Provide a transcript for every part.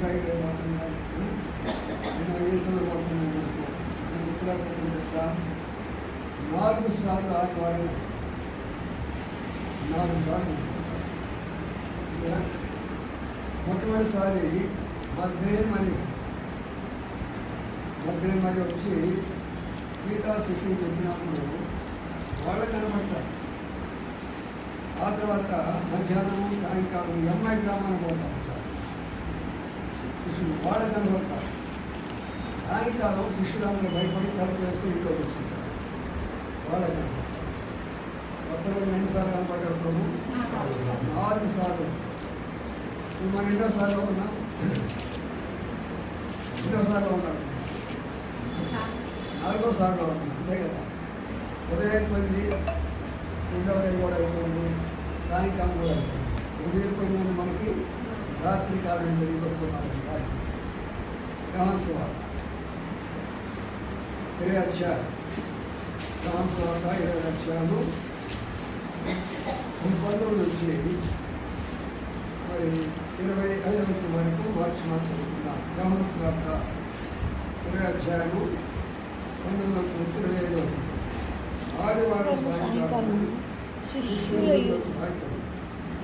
Friday పోతున్నాను, ఏసులో పోతున్నాను. ఇక్కడ పోతున్నా 4 సార్లు ఆదివారం 4 సార్లు. మొట్టమొదటిసారి మధ్య మరి వచ్చి మిగతా శిష్యులు చెప్పినప్పుడు వాళ్ళు కనబడతారు. ఆ తర్వాత మధ్యాహ్నం సాయంకాలం ఎంఐ గ్రామానికి పోతారు శిష్యులు, వాళ్ళు కనబడతారు. సాయంకాలం శిష్యులందరూ భయపడి తలుపు వేసుకుని ఇంట్లోకి వచ్చింటారు, వాళ్ళ కనబడతారు. కొత్త రోజు ఎన్నిసార్లు కనపడ్డారు ప్రభు? 4 సార్లు. మనం ఎన్నోసార్లు ఉన్నాం, ఎన్నోసార్లు ఉన్నాం, 4వ సార్లు ఉన్నాం, అంతే కదా. ఉదయం అయిపోయింది, 2వ కూడా అయిపోయింది, సాయంకాలం కూడా అయిపోయింది. ఉదయం మనకి రాత్రి కాలం జరిగిపోతున్నాం. యోహాను 20 అధ్యాయం, యోహాను 20 అధ్యాయము 19 నుంచి మరి 25 వరకు మార్చి చదువుకున్నాం. యోహాను 20 అధ్యాయము 19 నుంచి 25 వరకు. ఆదివారం సాయంకాలం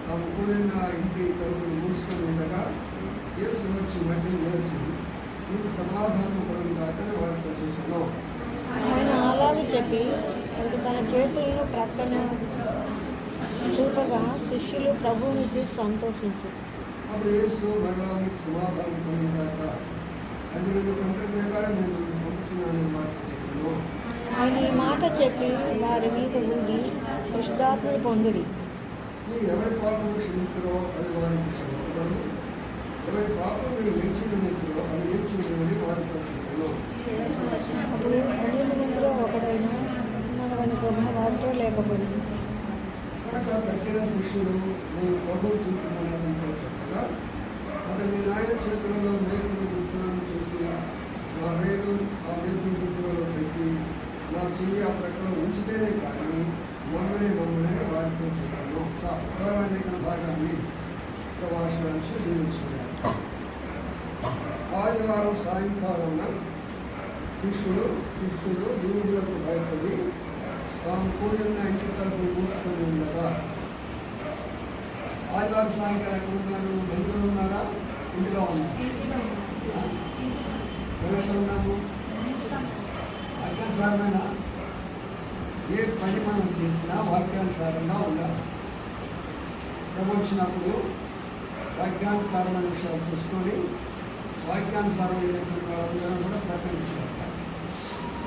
తాము కూడిన ఇంటి తలుపులు మూసుకొని ఉండగా యేసు వచ్చి మధ్య నిలిచి నీకు సమాధానం కలుగుగాక వారితో చేశాను. ఆయన అలాగే చెప్పి తన చేతులను ప్రక్కన చూపగా శిష్యులు ప్రభువుని చూసి సంతోషించారు. అప్పుడు యేసు మరలా మీకు సమాధానం కలుగుగాక అని నేను కంటే నేను పంపుతున్నానని మాట చెప్పాను. ఆయన ఈ మాట చెప్పి వారి మీద ఊడి పరిశుద్ధాత్మను పొందిడి. మీరు ఎవరి పాపం క్షమిస్తారో అది వారికి క్షమిస్తారు, ఎవరి పాపం మీరు నిలిచిపోతారో అది నిలిచిపోయిందని వారితో చెప్పాను. అప్పుడు 12 మందిలో ఒకడైన మన వారితో లేకపోయింది. కనుక తగ్గిన శిష్యులు నేను ప్రభువు చూస్తున్నానని చెప్పగా అతను నేను ఆయన చేతులలో మేకులు కూర్చున్నాను చూసి ఆ మేకులు కూర్చులలో పెట్టి నా చెయ్యి ఆ ప్రకారం ఉంచితేనే కానీ మమ్మల్ని వారితో చెప్పాను. సర్వలేఖన భాగాన్ని ప్రవాసాంశ దీవించుకున్నారు. ఆదివారం సాయంకాలం శిష్యులు యూదులకు భయపడి తాము కూడిన ఇంటి తలుపులు మూసుకొని ఉండగా, ఆదివారం సాయంకాలం ఎక్కడ ఉన్నారు? బంధువులు ఉన్నారా? ఇంటిలో ఉన్నారు. ఎవరెక్కడ ఉన్నాము? వాక్యానుసారమైన ఏ పని మనం చేసినా వాక్యానుసారంగా ఉండాలి. వచ్చినప్పుడు వాక్యానుసారమైన విషయాలు చూసుకొని వాక్యానుసారమైనటువంటి వాళ్ళందరూ కూడా ప్రకటించేస్తారు.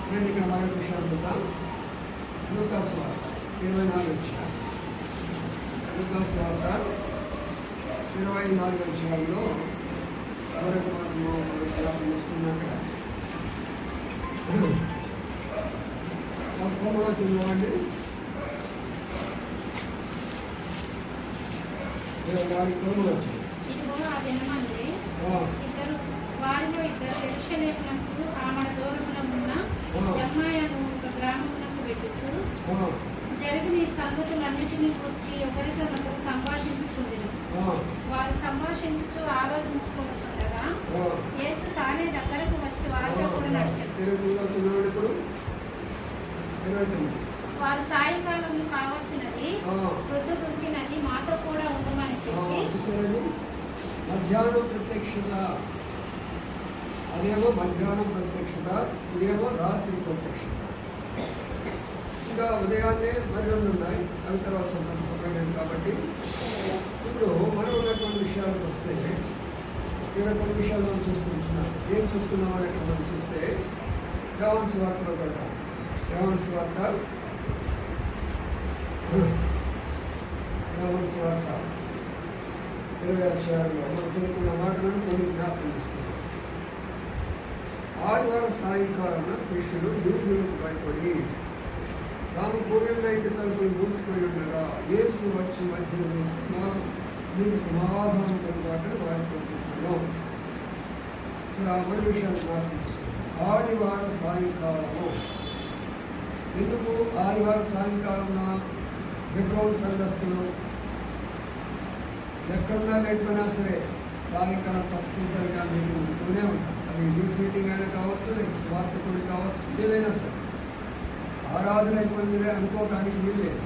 నేను ఇక్కడ మరొక విషయాలు చూద్దాం. లూకాసు వార్త 24 అధ్యాయం, లూకాసు వార్త 24 అధ్యాయంలో మరొక మాత్రము చూస్తున్నాక కూడా చూద్దామండి. వారిలో ఇద్దరు యెరూషలేమునకు ఆమడ దూరమున ఉన్న యెర్మయాను ఒక గ్రామమునకు వెళ్ళుచు జరిగిన ఈ సంగతులన్నిటినీ గురించి ఒకరికొకరు సంభాషించుచుండెను. వారు సంభాషించుచు ఆలోచించుకొనుచుండగా యేసు తానే దగ్గరకు వచ్చి వారితో కూడా నడిచాడు. వారు సాయంకాలం కావచ్చునది, వృద్ధు పుట్టినది, మాతో కూడా ఉండమని చెప్పి మధ్యాహ్నం ప్రత్యక్షత, అదేమో మధ్యాహ్నం ప్రత్యక్షత, ఇదేమో రాత్రి ప్రత్యక్షత. ఇంకా ఉదయాన్నే మరి 2 ఉన్నాయి, అవి తర్వాత సమయం. కాబట్టి ఇప్పుడు మనం ఉన్నటువంటి విషయాలకు వస్తే ఇక్కడ కొన్ని విషయాలు మనం చూస్తున్నాం. ఏం చూస్తున్నాం అని ఇక్కడ మనం చూస్తే యోహాను సువార్తలో కూడా యోహాను సువార్త 20 అధ్యాయంలో మనం చదువుకున్న మాటలను కొన్ని జ్ఞాపకం చేసుకుంటాం. ఆదివారం సాయంకాలం శిష్యులు యూదులకు భయపడి తాము కూడిన ఇంటి తలుపులు మూసుకొని ఉండగా యేసు వచ్చి మధ్యలో మీకు సమాధానం కలుగుతాకని వారితో చెప్పాను. మొదటి విషయాన్ని జ్ఞాపకం చేసుకుంటాం. ఆదివారం సాయంకాలము. ఎందుకు ఆదివారం సాయంకాలం పెట్రోల్ సంఘస్థులు ఎక్కడున్నా లేకపోయినా సరే సాయంకాలం తప్పనిసరిగా మీరు ఉంటూనే ఉంటాం. అది యూత్ మీటింగ్ అయినా కావచ్చు, స్వార్థకుడు కావచ్చు, ఏదైనా సరే ఆరాధన అయిపోయిందిలే అనుకోవటానికి వీల్లేదు.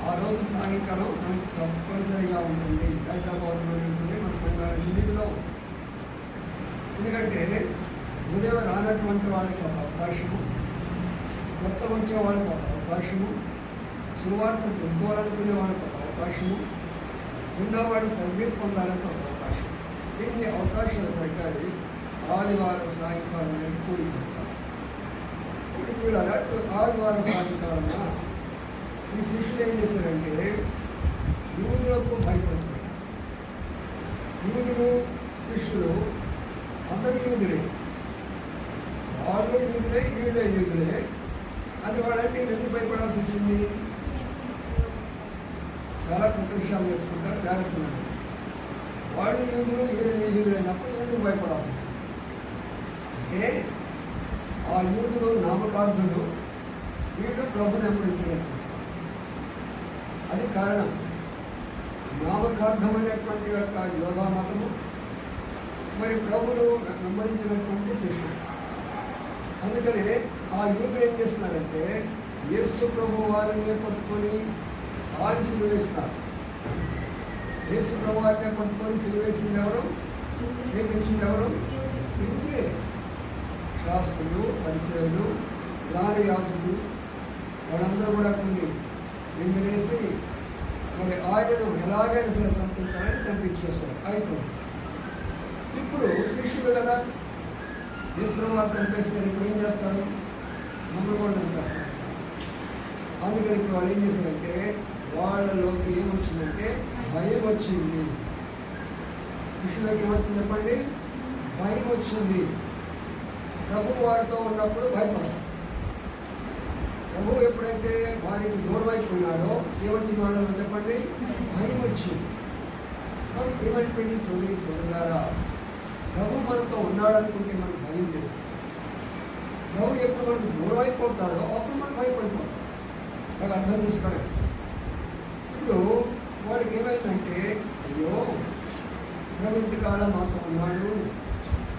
ఆ రోజు సాయంకాలం మనకు తప్పనిసరిగా ఉంటుంది. హైదరాబాద్లో ఉంటుంది, మన సంఘాలు ఢిల్లీలో. ఎందుకంటే ఉదయం రానటువంటి వాళ్ళకి ఒక అవకాశము, కొత్త వచ్చే వాళ్ళకి ఒక అవకాశము, సువార్త తెలుసుకోవాలనుకునే వాళ్ళకి ఒక అవకాశము, ఉన్నవాడు తగ్గిపు పొందాలంటే ఒక అవకాశం. ఇన్ని అవకాశాలు పెట్టాలి. ఆదివారం సాయంకాలం అనేది కూడిపోతారు. ఇప్పుడు ఆదివారం సాయంకాలన ఈ శిష్యులు ఏం చేశారంటే యూదులకు భయపడుతున్నారు. యూదులు శిష్యులు అందరూ యూదులే, వాళ్ళు యూదులే, వీళ్ళే యూదులే. అది వాళ్ళంటే ఎందుకు భయపడాల్సి వచ్చింది? చాలా కొత్త విషయాలు నేర్చుకుంటారు, జాగ్రత్తలు. వాళ్ళు యూదులు, వీళ్ళు యూదులైనప్పుడు ఎందుకు భయపడాల్సి వచ్చింది అంటే ఆ యూదులు నామకార్థులు, వీళ్ళు ప్రభుని వెంబడించినట్టు. అది కారణం. నామకార్థమైనటువంటి యొక్క యోగా మతము, మరి ప్రభులు వెంబడించినటువంటి శిష్యులు. అందుకని ఆ యూదులు ఏం చేస్తున్నారంటే యేసు ప్రభు వారిని పట్టుకొని ఆయన సిలువేస్తున్నారు. యేసు ప్రభు వారిని పట్టుకొని సిలువేసింది ఎవరు? నేర్పించింది ఎవరు? యూదులే. శాస్త్రులు, పరిచయులు, యాజకులు వాళ్ళందరూ కూడా కొన్ని నిందలేసి మరి ఆయనను ఎలాగైనా సరే చంపించాలని చంపించేశారు. అయిపోయింది. ఇప్పుడు శిష్యులు కదా యేసు వారు చంపేస్తారు. ఇప్పుడు ఏం చేస్తారు? మమ్మల్ని కూడా చంపేస్తారు. అందుకని ఇప్పుడు వాళ్ళు ఏం చేశారంటే వాళ్ళలోకి ఏమొచ్చిందంటే భయం వచ్చింది. శిష్యులకి ఏమొచ్చింది చెప్పండి? భయం వచ్చింది. ప్రభు వారితో ఉన్నప్పుడు భయపడాలి. ప్రభు ఎప్పుడైతే వారికి దూరం అయిపోయినాడో ఏమొచ్చింది వాళ్ళలో చెప్పండి? భయం వచ్చింది. మరి ఏమైపోయింది? సోదరులారా, ప్రభు మనతో ఉన్నాడనుకుంటే మనకు భయం లేదు. ప్రభు ఎప్పుడు మనకు దూరం అయిపోతాడో అప్పుడు మనం భయపడిపోతాం. వాళ్ళు అర్థం చేసుకోవడం. ఇప్పుడు వాడికి ఏమైందంటే అయ్యో ప్రభు ఇంతకాలం మాతో ఉన్నాడు,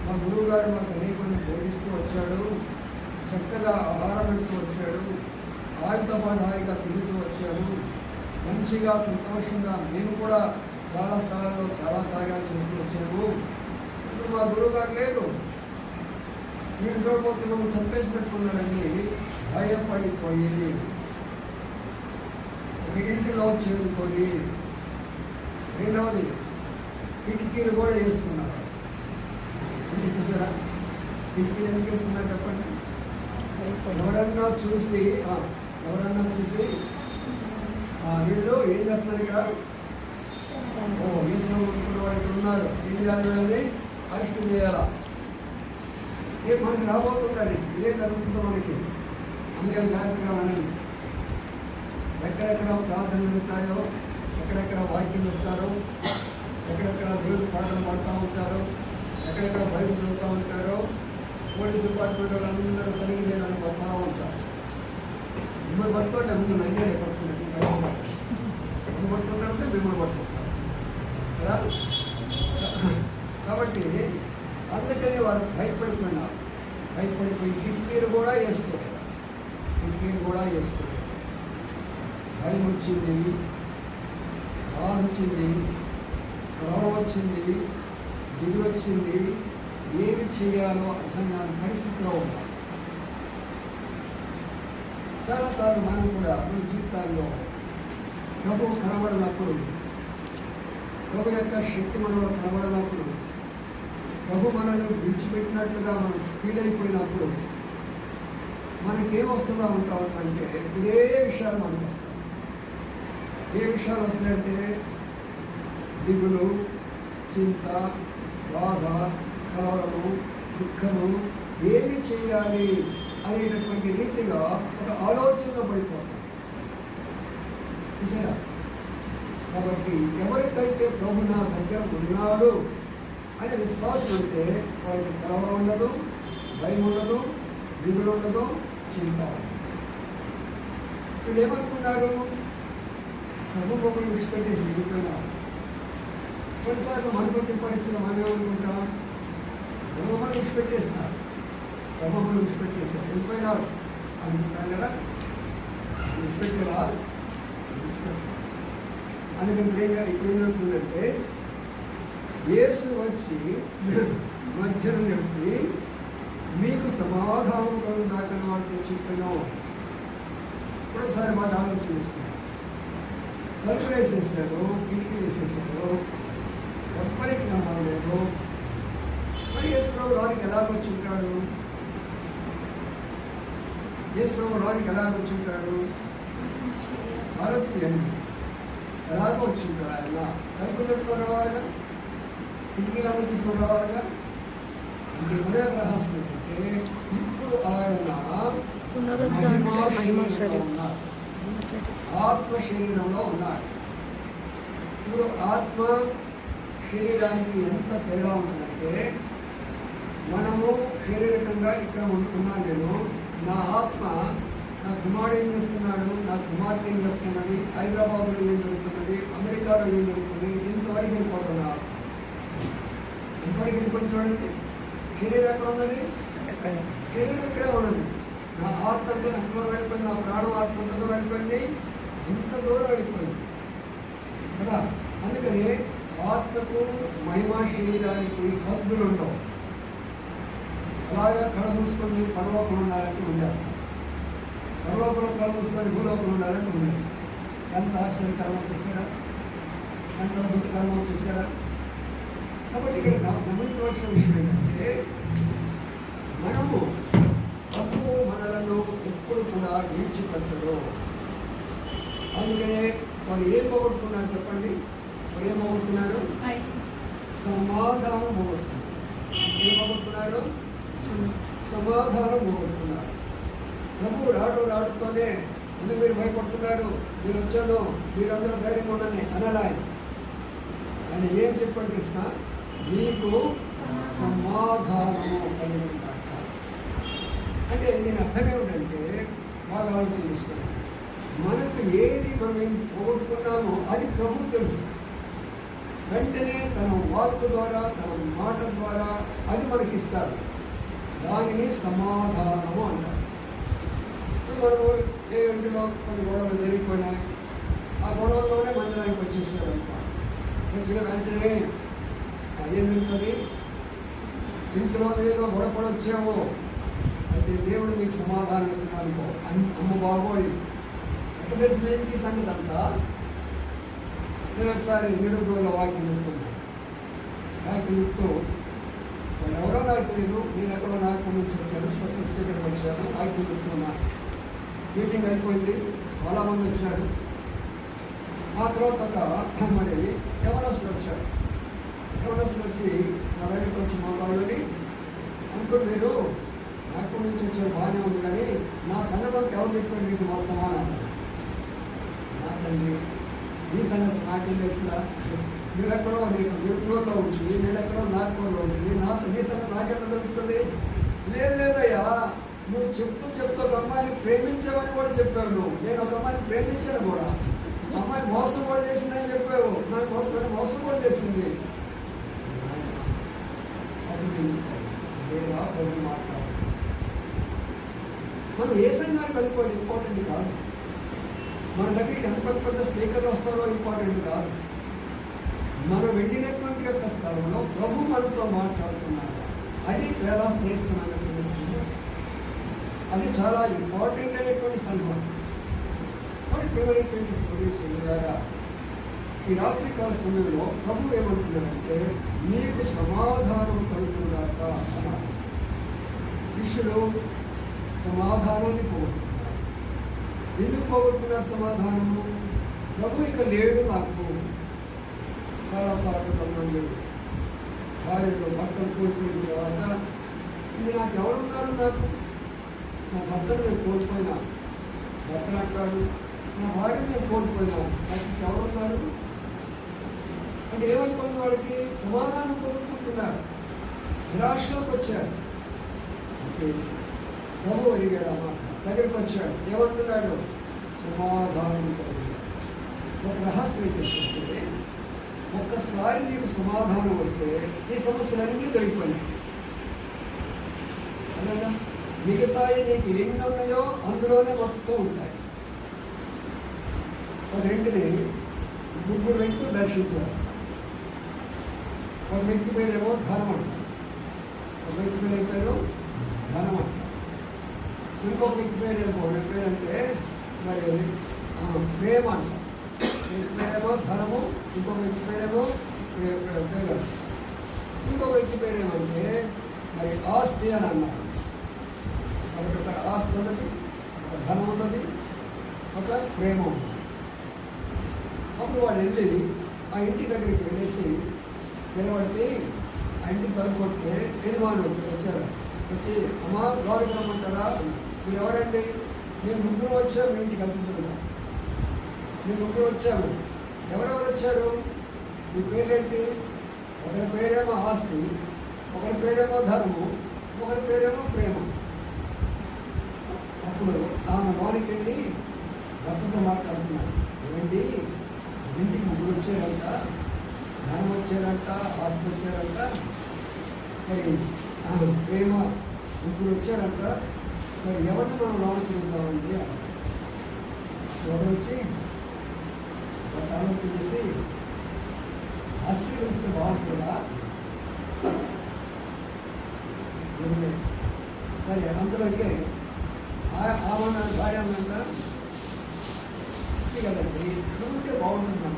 మా గురువు గారు మాకు అనేక మంది బోధిస్తూ వచ్చాడు, చక్కగా ఆహారం పెడుతూ వచ్చాడు, ఆయనతో పాటు హాయిగా తిరుగుతూ వచ్చాడు, మంచిగా సంతోషంగా మేము కూడా చాలా స్థలాల్లో చాలా కార్యాలు చేస్తూ వచ్చాము. ఇప్పుడు మా గురువు గారు లేరు, వీడు చూడబోతే మమ్మల్ని చంపేసినట్టున్నారని భయపడిపోయి ఒక ఇంటిలో చేరుకొని రెండవది కిటికీలు కూడా వేసుకున్నారు. అంటే చూసారా కిటికీలు ఎందుకు వేసుకున్నారు చెప్పండి? ఎవరన్నా చూసి వీళ్ళు ఏం చేస్తున్నారు ఇక్కడ? వేసుకున్న వాడు ఇక్కడ ఉన్నారు, ఏం చేయాలి? వీళ్ళని అరెస్ట్ చేయాలా? మనకి రాబోతున్నది ఇదే జరుగుతుందో మనకి. అందుకని జాగ్రత్తగా అనండి. ఎక్కడెక్కడ ప్రార్థనలు జరుగుతాయో, ఎక్కడెక్కడ వాక్యం చెప్తారో, ఎక్కడెక్కడ దేవుడు పాటలు పాడుతూ ఉంటారో, ఎక్కడెక్కడ బైబిల్ చదువుతూ ఉంటారో, పోలీస్ డిపార్ట్మెంట్ వాళ్ళందరూ తనిఖీ చేయడానికి వస్తూ ఉంటారు. మిమ్మల్ని పట్టుకుంటే ముందు నన్నే పట్టుకుంటుంది, మిమ్మల్ని పట్టుకుంటారంటే మిమ్మల్ని పట్టుకుంటారు కదా. కాబట్టి అందుకని వారు భయపడిపోయినారు. భయపడిపోయి కిటికీలు కూడా వేసుకోలేదు. భయం వచ్చింది, బాధ వచ్చింది, రోగం వచ్చింది, దిగులు వచ్చింది. ఏమి చేయాలో అర్థం కాని పరిస్థితిలో ఉన్నాం. చాలాసార్లు మనం కూడా మన జీవితాల్లో ప్రభువు కనబడినప్పుడు, ప్రభు యొక్క శక్తి మనలో కనబడినప్పుడు, ప్రభు మనల్ని విడిచిపెట్టినట్లుగా మనం ఫీల్ అయిపోయినప్పుడు మనకేమొస్తుందా ఉంటామంటే ఇదే విషయాలు మనకు వస్తాయి. ఏ విషయాలు వస్తాయంటే దిగులు, చింత, బాధ, కలవరము, దుఃఖము, ఏమి చేయాలి అనేటటువంటి రీతిగా ఒక ఆలోచనలో పడిపోతాం. చూసారా? కాబట్టి ఎవరికైతే ప్రభు నా దగ్గర ఉన్నాడు అనే విశ్వాసం ఉంటే వాళ్ళకి కలవరం ఉండదు, భయం ఉండదు, దిగులు ఉండదు, చింత. వీళ్ళు ఏమనుకున్నారు? ప్రభు మమ్మల్ని విడిచిపెట్టేసి వెళ్ళిపోయినా. కొన్నిసార్లు మనకు వచ్చిన పరిస్థితులు మనం ఏమనుకుంటాం, ప్రభు మమ్మల్ని విడిచిపెట్టేసినారు, ప్రభు మమ్మల్ని విడిచిపెట్టేసారు, వెళ్ళిపోయినారు అనుకుంటాం కదా. విడిచిపెట్టేలా విడిచిపెట్టారు. అందుకని ఇప్పుడు ఏం జరుగుతుందంటే, యేసు వచ్చి మధ్యలో నిలిచి మీకు సమాధానం కలుగుదాకని వాళ్ళతో చెప్పాను. ఇప్పుడు ఒకసారి మాట ఆలోచన చేసుకున్నాను. తలుపులు వేసేసారు, కిటికీలు వేసేసారు, ఎవ్వరికి కనబడలేదు. మరి యేసుప్రభు రానికి ఎలాగొచ్చి ఉంటాడు? యేసుప్రభు రానికి ఎలాగొచ్చి ఉంటాడు? ఆలోచన చేయండి. ఎలాగో వచ్చి ఉంటాడు ఆయన? తలుపులు పెట్టుకొని రావాలిగా, కిటికీలను తీసుకొని రావాలిగా. అంటే మరే రహస్యం ఏంటంటే, ఇప్పుడు ఆయన ఉన్నారు, ఆత్మ శరీరంలో ఉన్నారు. ఇప్పుడు ఆత్మ శరీరానికి ఎంత తేడా ఉంటుందంటే, మనము శారీరకంగా ఇక్కడ ఉంటున్నాను నేను, నా ఆత్మ నా కుమారుడు ఏం చేస్తున్నాడు, నా కుమార్తె ఏం చేస్తున్నది, హైదరాబాద్లో ఏం జరుగుతున్నది, అమెరికాలో ఏం జరుగుతుంది, ఇంతవరకు వెళ్ళిపోతున్నారు. ఇంతవరకు వెళ్ళిపోయి చూడండి, శరీరం ఎక్కడ ఉన్నది? శరీరం ఇక్కడే ఉన్నది. నా ఆత్మతో ఎంత దూరం వెళ్ళిపోయింది, నా ప్రాణం ఆత్మ ఎంత దూరం వెళ్ళిపోయింది, ఇంత దూరం వెళ్ళిపోయింది కదా. అందుకని ఆత్మకు మహిమా శరీరానికి హద్దులు ఉండవు. అలాగే కళ మూసుకొని పరలోకం ఉండాలంటే ఉండేస్తాం, పరలోకంలో కళ మూసుకొని భూలోకం ఉండాలంటే ఉండేస్తాం. ఎంత ఆశ్చర్యకరమో చూస్తారా, ఎంత అద్భుతకరమో చూస్తారా. కాబట్టి ఇక్కడ గమనించవలసిన విషయం ఏంటంటే, మనము ప్రభు మనలను ఎప్పుడు కూడా విడిచిపెట్టడు. అందుకనే వారు ఏం పోగొట్టుకున్నారు చెప్పండి? వారు ఏం పోగొట్టుకున్నారు? సమాధానం పోగొట్టుకున్నారు. ఏం పోగొట్టుకున్నారు? సమాధానం పోగొట్టుకున్నారు. ప్రభు రాడుతోనే ఎందుకు మీరు భయపడుతున్నారు, మీరు వచ్చాను, మీరందరూ ధైర్యంగా ఉండండి అనలా. ఆయన ఏం చెప్పండి కృష్ణ, మీకు సమాధానము కలిగి ఉంటారు. అంటే నేను అర్థం ఏమిటంటే, బాగా ఆలోచన చేసుకోండి. మనకు ఏది మనం పోగొట్టుకున్నామో అది ప్రభు తెలుసు. వెంటనే తన వాక్కు ద్వారా, తన మాట ద్వారా అది మనకిస్తారు. దానిని సమాధానము అంటారు. మనము ఏ ఇంటిలో కొన్ని గొడవలు జరిగిపోయినాయి, ఆ గొడవల్లోనే మందిరానికి వచ్చేసాడు అనుకో. వచ్చిన వెంటనే ఏం జరుగుతుంది? ఇంట్లో ఏదో గొడవ వచ్చావో, అయితే దేవుడు నీకు సమాధానం ఇస్తున్నాను అనుకో. అమ్మ బాబోయ్, ఎక్కడ తెలిసిన ఈ సంగతి అంతా. నేను ఒకసారి నిరుద్యోగుల వాక్యం చెప్తున్నాను. వాక్యం చెప్తూ వాళ్ళు ఎవరో నాకు తెలియదు, నేను ఎక్కడో నాకు నుంచి వచ్చాను, స్పెషల్ స్పీకర్కి వచ్చాను, వాక్యం చెప్తున్నాను. మీటింగ్ అయిపోయింది, చాలామంది వచ్చారు. ఆ తర్వాత మరి యవనస్తులు వచ్చారు. యవనస్తులు వచ్చి నా దగ్గరికి వచ్చి మాట్లాడాలని అనుకుని, మీరు నాకు నుంచి వచ్చారు బాగానే ఉంది, కానీ నా సంగతి అంతా ఎవరు చెప్పారు మీకు మొత్తమా అని అన్నారు. నాకండి ఈ సంగతి నాకేం తెలుసురా, మీరెక్కడో నీకు నిరుపూర్లో ఉంటుంది, నేనెక్కడో నాగపూర్లో ఉంటుంది, నీ సంగతి నాకెక్కడ తెలుస్తుంది? లేదయ్యా, నువ్వు చెప్తూ ఒక అమ్మాయిని ప్రేమించావని కూడా చెప్పావు. నువ్వు నేను ఒక అమ్మాయిని ప్రేమించాను కూడా, అమ్మాయి మోసం కూడా చేసిందని చెప్పావు, నాకు మోసం కూడా చేసింది. మాట్లాడు. మనం ఏ సంఘానికి వెళ్ళిపోయి ఇంపార్టెంట్ కాదు, మన దగ్గరికి ఎంత పెద్ద స్పీకర్లు వస్తారో ఇంపార్టెంట్ కాదు. మనం వెళ్ళినటువంటి యొక్క స్థలంలో ప్రభు మనతో మాట్లాడుతున్నారు. అది చాలా శ్రేష్టమైనటువంటి సంఘం, అది చాలా ఇంపార్టెంట్ అయినటువంటి సంఘం. మరి ప్రియమైనటువంటి సోదరి ద్వారా ఈ రాత్రికాల సమయంలో ప్రభు ఏమంటున్నారంటే, నీకు సమాధానం కలుగుతుందాక అన్నారు. శిష్యులు సమాధానాన్ని పోగొట్టుకున్నారు. ఎందుకు పోగొట్టుకున్నారు సమాధానము? ప్రభు ఇక లేడు, నాకు చాలాసార్లు కొంతమంది భార్యలో భర్తలు కోల్పోయిన తర్వాత, ఇది నాకు ఎవరున్నారు, నాకు నా భర్తను నేను కోల్పోయినా, భర్త నాకు కాదు, నా భార్యను నేను కోల్పోయినా, నాకు ఎవరున్నారు అంటే ఏమనుకున్న వాళ్ళకి సమాధానం కోరుకుంటున్నారు, నిరాశలోకి వచ్చారు. అంటే ప్రభు ఎరిగాడు, అన్నమాట దగ్గరికి వచ్చాడు. ఏమంటున్నాడు? సమాధానం కలిగి. ఒక రహస్యం ఏంటంటే ఒక్కసారి నీకు సమాధానం వస్తే ఈ సమస్యలన్నీ తొలగిపోయినాయి. అలాగా మిగతాయి నీకు ఎన్ని ఉన్నాయో అందులోనే మొత్తం ఉంటాయి. ఒక రెండుని ముగ్గురు వ్యక్తులు దర్శించారు. ఒక వ్యక్తి పేరేమో ధనం అంటారు, ఒక వ్యక్తి పేరు పేరు ధనం అంటారు, ఇంకొక వ్యక్తి పేరేమో పేరంటే మరి ప్రేమ అంటారు. వ్యక్తి పేరేమో ధనము, ఇంకొక వ్యక్తి పేరేమో పేరు, ఇంకొక వ్యక్తి పేరేమంటే మరి ఆస్తి అని అన్నారు. కాబట్టి ఒక ఆస్తి ఉన్నది, ఒక ధనం ఉన్నది, ఒక ప్రేమ ఉన్నది. అప్పుడు వాళ్ళు వెళ్ళి ఆ ఇంటి దగ్గరికి వెళ్ళేసి నిలబడితే ఆ ఇంటికి తలుపుకొట్టే యజమాని వచ్చారు. వచ్చి అమ్మా లోపలికి రమ్మంటారా? మీరు ఎవరండి? మేము ముగ్గురు వచ్చాము మీ ఇంటికి కలుసుకుంటున్నాం. మేము ముగ్గురు వచ్చాము. ఎవరెవరు వచ్చారు? మీ పేరేంటి? ఒకరి పేరేమో ఆస్తి, ఒకరి పేరేమో ధర్మము, ఒకరి పేరేమో ప్రేమ. అప్పుడు ఆమె లోనికి వెళ్ళి భర్తతో మాట్లాడుతున్నాడు. ఏంటి ఇంటికి ముగ్గురు వచ్చారంట, ధనం వచ్చారంట, ఆస్తి వచ్చారంట, మరి ప్రేమ ముగ్గురు వచ్చారంట, మరి ఎవరిని మనం లోనికి వెళ్దామండి? ఎవరు వచ్చి ఒక ఆలోచన చేసి ఆస్తి కలిస్తే బాగుంటుందా? నిజమే. సరే అంతలోకే ఆమె భార్య అన్నంట కదండి, ఉంటే బాగుంటుంది.